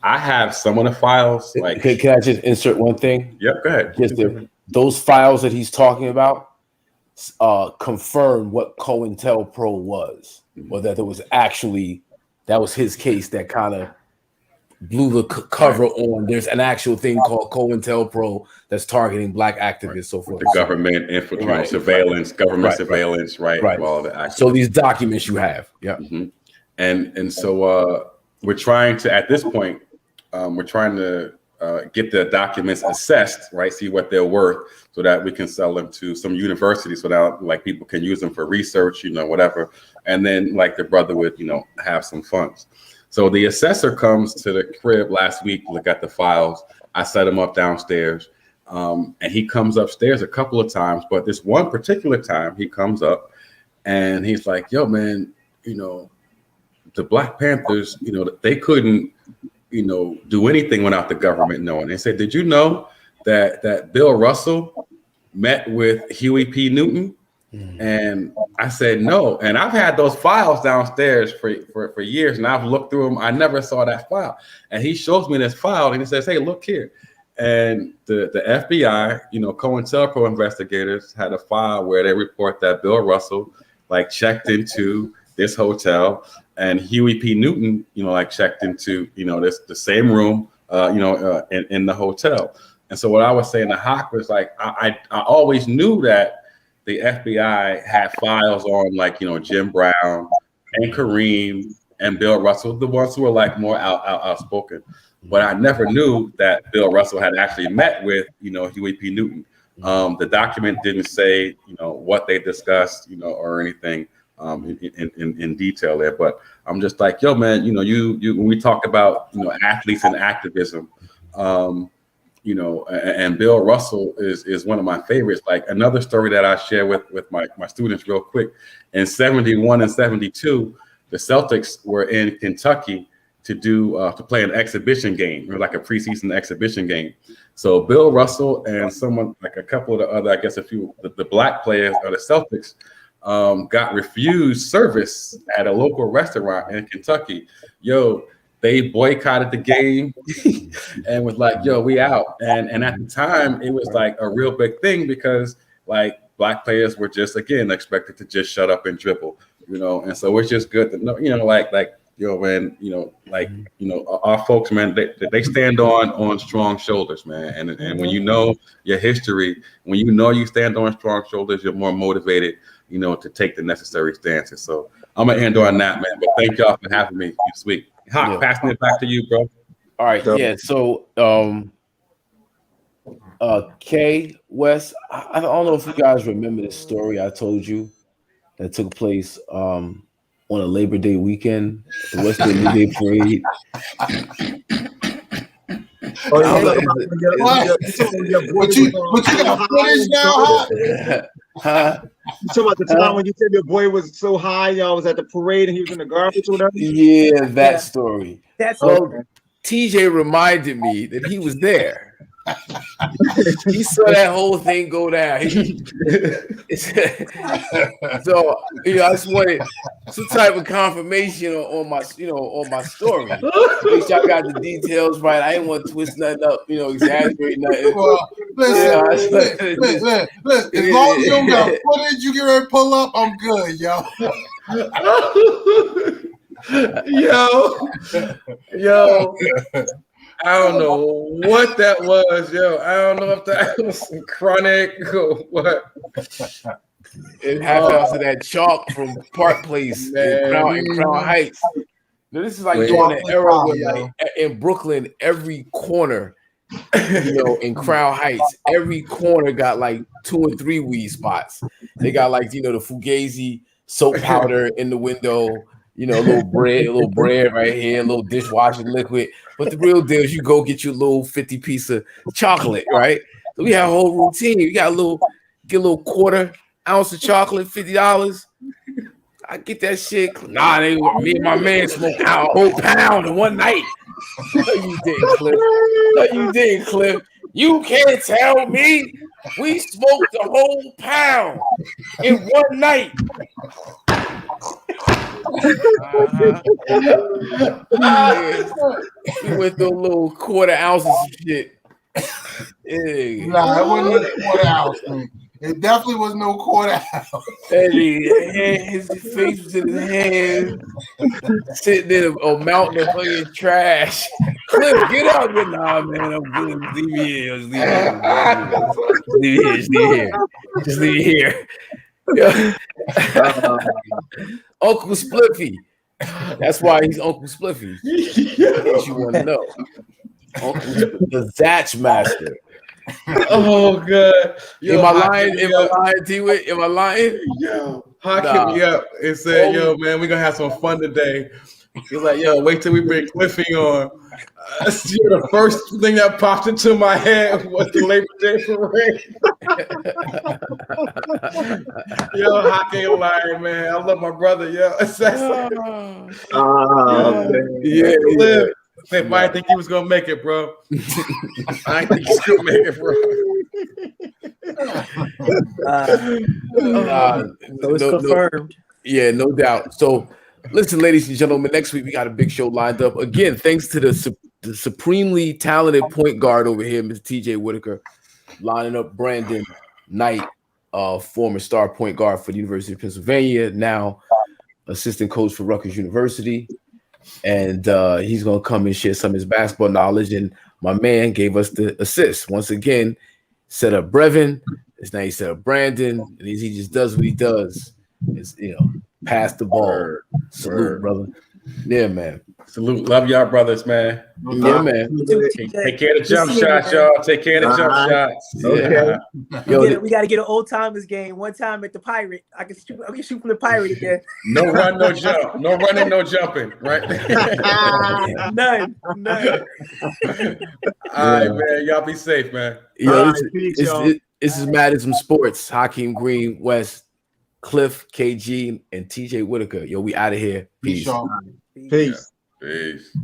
I have some of the files. Like, can I just insert one thing? Yep, go ahead. Just those files that he's talking about, confirmed what COINTELPRO was, or that that was his case that kind of blew the cover on. There's an actual thing called COINTELPRO that's targeting Black activists, so forth. The government infiltration, surveillance, government surveillance, right? All the activists. So these documents you have, and so we're trying to, at this point, we're trying to get the documents assessed, right? See what they're worth, so that we can sell them to some universities, so that like people can use them for research, whatever. And then like the brother would, have some funds. So the assessor comes to the crib last week, look at the files. I set him up downstairs, and he comes upstairs a couple of times. But this one particular time, he comes up and he's like, "Yo, man, the Black Panthers, they couldn't, do anything without the government knowing." They said, "Did you know that Bill Russell met with Huey P. Newton?" And I said, "No." And I've had those files downstairs for years, and I've looked through them. I never saw that file. And he shows me this file, and he says, "Hey, look here." And the FBI, COINTELPRO investigators had a file where they report that Bill Russell checked into this hotel, and Huey P. Newton, checked into, the same room, in the hotel. And so what I was saying to Hawk was I always knew that the FBI had files on Jim Brown and Kareem and Bill Russell, the ones who were more outspoken. But I never knew that Bill Russell had actually met with, Huey P. Newton. The document didn't say, what they discussed, or anything in detail there. But I'm just like, yo, man, you when we talk about, athletes and activism, and Bill Russell is one of my favorites. Another story that I share with my students real quick. In 71 and 72, the Celtics were in Kentucky to play an exhibition game, or a preseason exhibition game. So Bill Russell and someone, a couple of the other, I guess the Black players of the Celtics got refused service at a local restaurant in Kentucky. They boycotted the game and was like, "Yo, we out." And at the time, it was a real big thing, because Black players were just, again, expected to just shut up and dribble, And so it's just good to know, man, our folks, man, they stand on strong shoulders, man. And when you know your history, when you stand on strong shoulders, you're more motivated, to take the necessary stances. So I'm gonna end on that, man. But thank y'all for having me this week. Hawk, passing it back to you, bro. All right, yeah. So, K West, I don't know if you guys remember this story I told you that took place on a Labor Day weekend, the West Labor Day Parade. But you got footage now, huh? You talking about the time when you said your boy was so high, y'all was at the parade and he was in the garbage or whatever? Yeah, that story. That's TJ reminded me that he was there. He saw that whole thing go down. So I just wanted some type of confirmation on my story. Make sure I got the details right. I didn't want to twist nothing up, exaggerate nothing. Well, listen. As long as you don't got footage you get ready to pull up, I'm good, yo. Yo. I don't know what that was, yo. I don't know if that was some chronic or what. It happened to that chalk from Park Place in Crown Heights. Now, this is during the era where in Brooklyn, every corner, in Crown Heights, every corner got 2 or 3 weed spots. They got the Fugazi soap powder in the window. A little bread right here, a little dishwashing liquid. But the real deal is you go get your little 50 piece of chocolate, right? So we have a whole routine. You got get a little quarter ounce of chocolate, $50. I get that shit. Nah, me and my man smoked out a whole pound in one night. No, you didn't, Cliff. No, you didn't, Cliff. You can't tell me we smoked a whole pound in one night. We went through a little quarter ounces of shit. Nah, it wasn't a quarter ounce, man. It definitely was no quarter hour. And his face was in his hand, sitting in a mountain of fucking trash. Cliff, get out here. Nah, man, I'm good. Leave me here. Just leave me here. Just leave me here. Yeah. Uncle Spliffy. That's why he's Uncle Spliffy. What you want to know. Uncle the Zatch Master. Oh god! Yo, am I lying? Am I lying, T Whit? Am I lying? Yo, Hawk hit me up and said, "Yo, man, we're gonna have some fun today." He's like, "Yo, wait till we bring Cliffy on." The first thing that popped into my head was the Labor Day parade. Yo, Hawk ain't lying, man. I love my brother. Yo, yeah. If I didn't think he was gonna make it, bro. I didn't think he's gonna make it, bro. So it's confirmed. Yeah, no doubt. So, listen, ladies and gentlemen, next week we got a big show lined up. Again, thanks to the supremely talented point guard over here, Mr. TJ Whitaker, lining up Brandon Knight, former star point guard for the University of Pennsylvania, now assistant coach for Rutgers University. And he's going to come and share some of his basketball knowledge. And my man gave us the assist. Once again, set up Brevin. It's now he set up Brandon. And he just does what he does. It's, pass the ball. Salute, brother. Yeah, man. Salute. Love y'all brothers, man. Yeah, man. Take care of the jump shots, y'all. Take care of the jump shots. Okay. We got to get an old timers game. One time at the Pirate, I can shoot from the Pirate again. No run, no jump. No running, no jumping. Right? None. All right, man. Y'all be safe, man. Yo, this is IZM Sports. Hakeem Green, West, Cliff, KG, and TJ Whitaker. Yo, we out of here. Peace. Peace. Peace.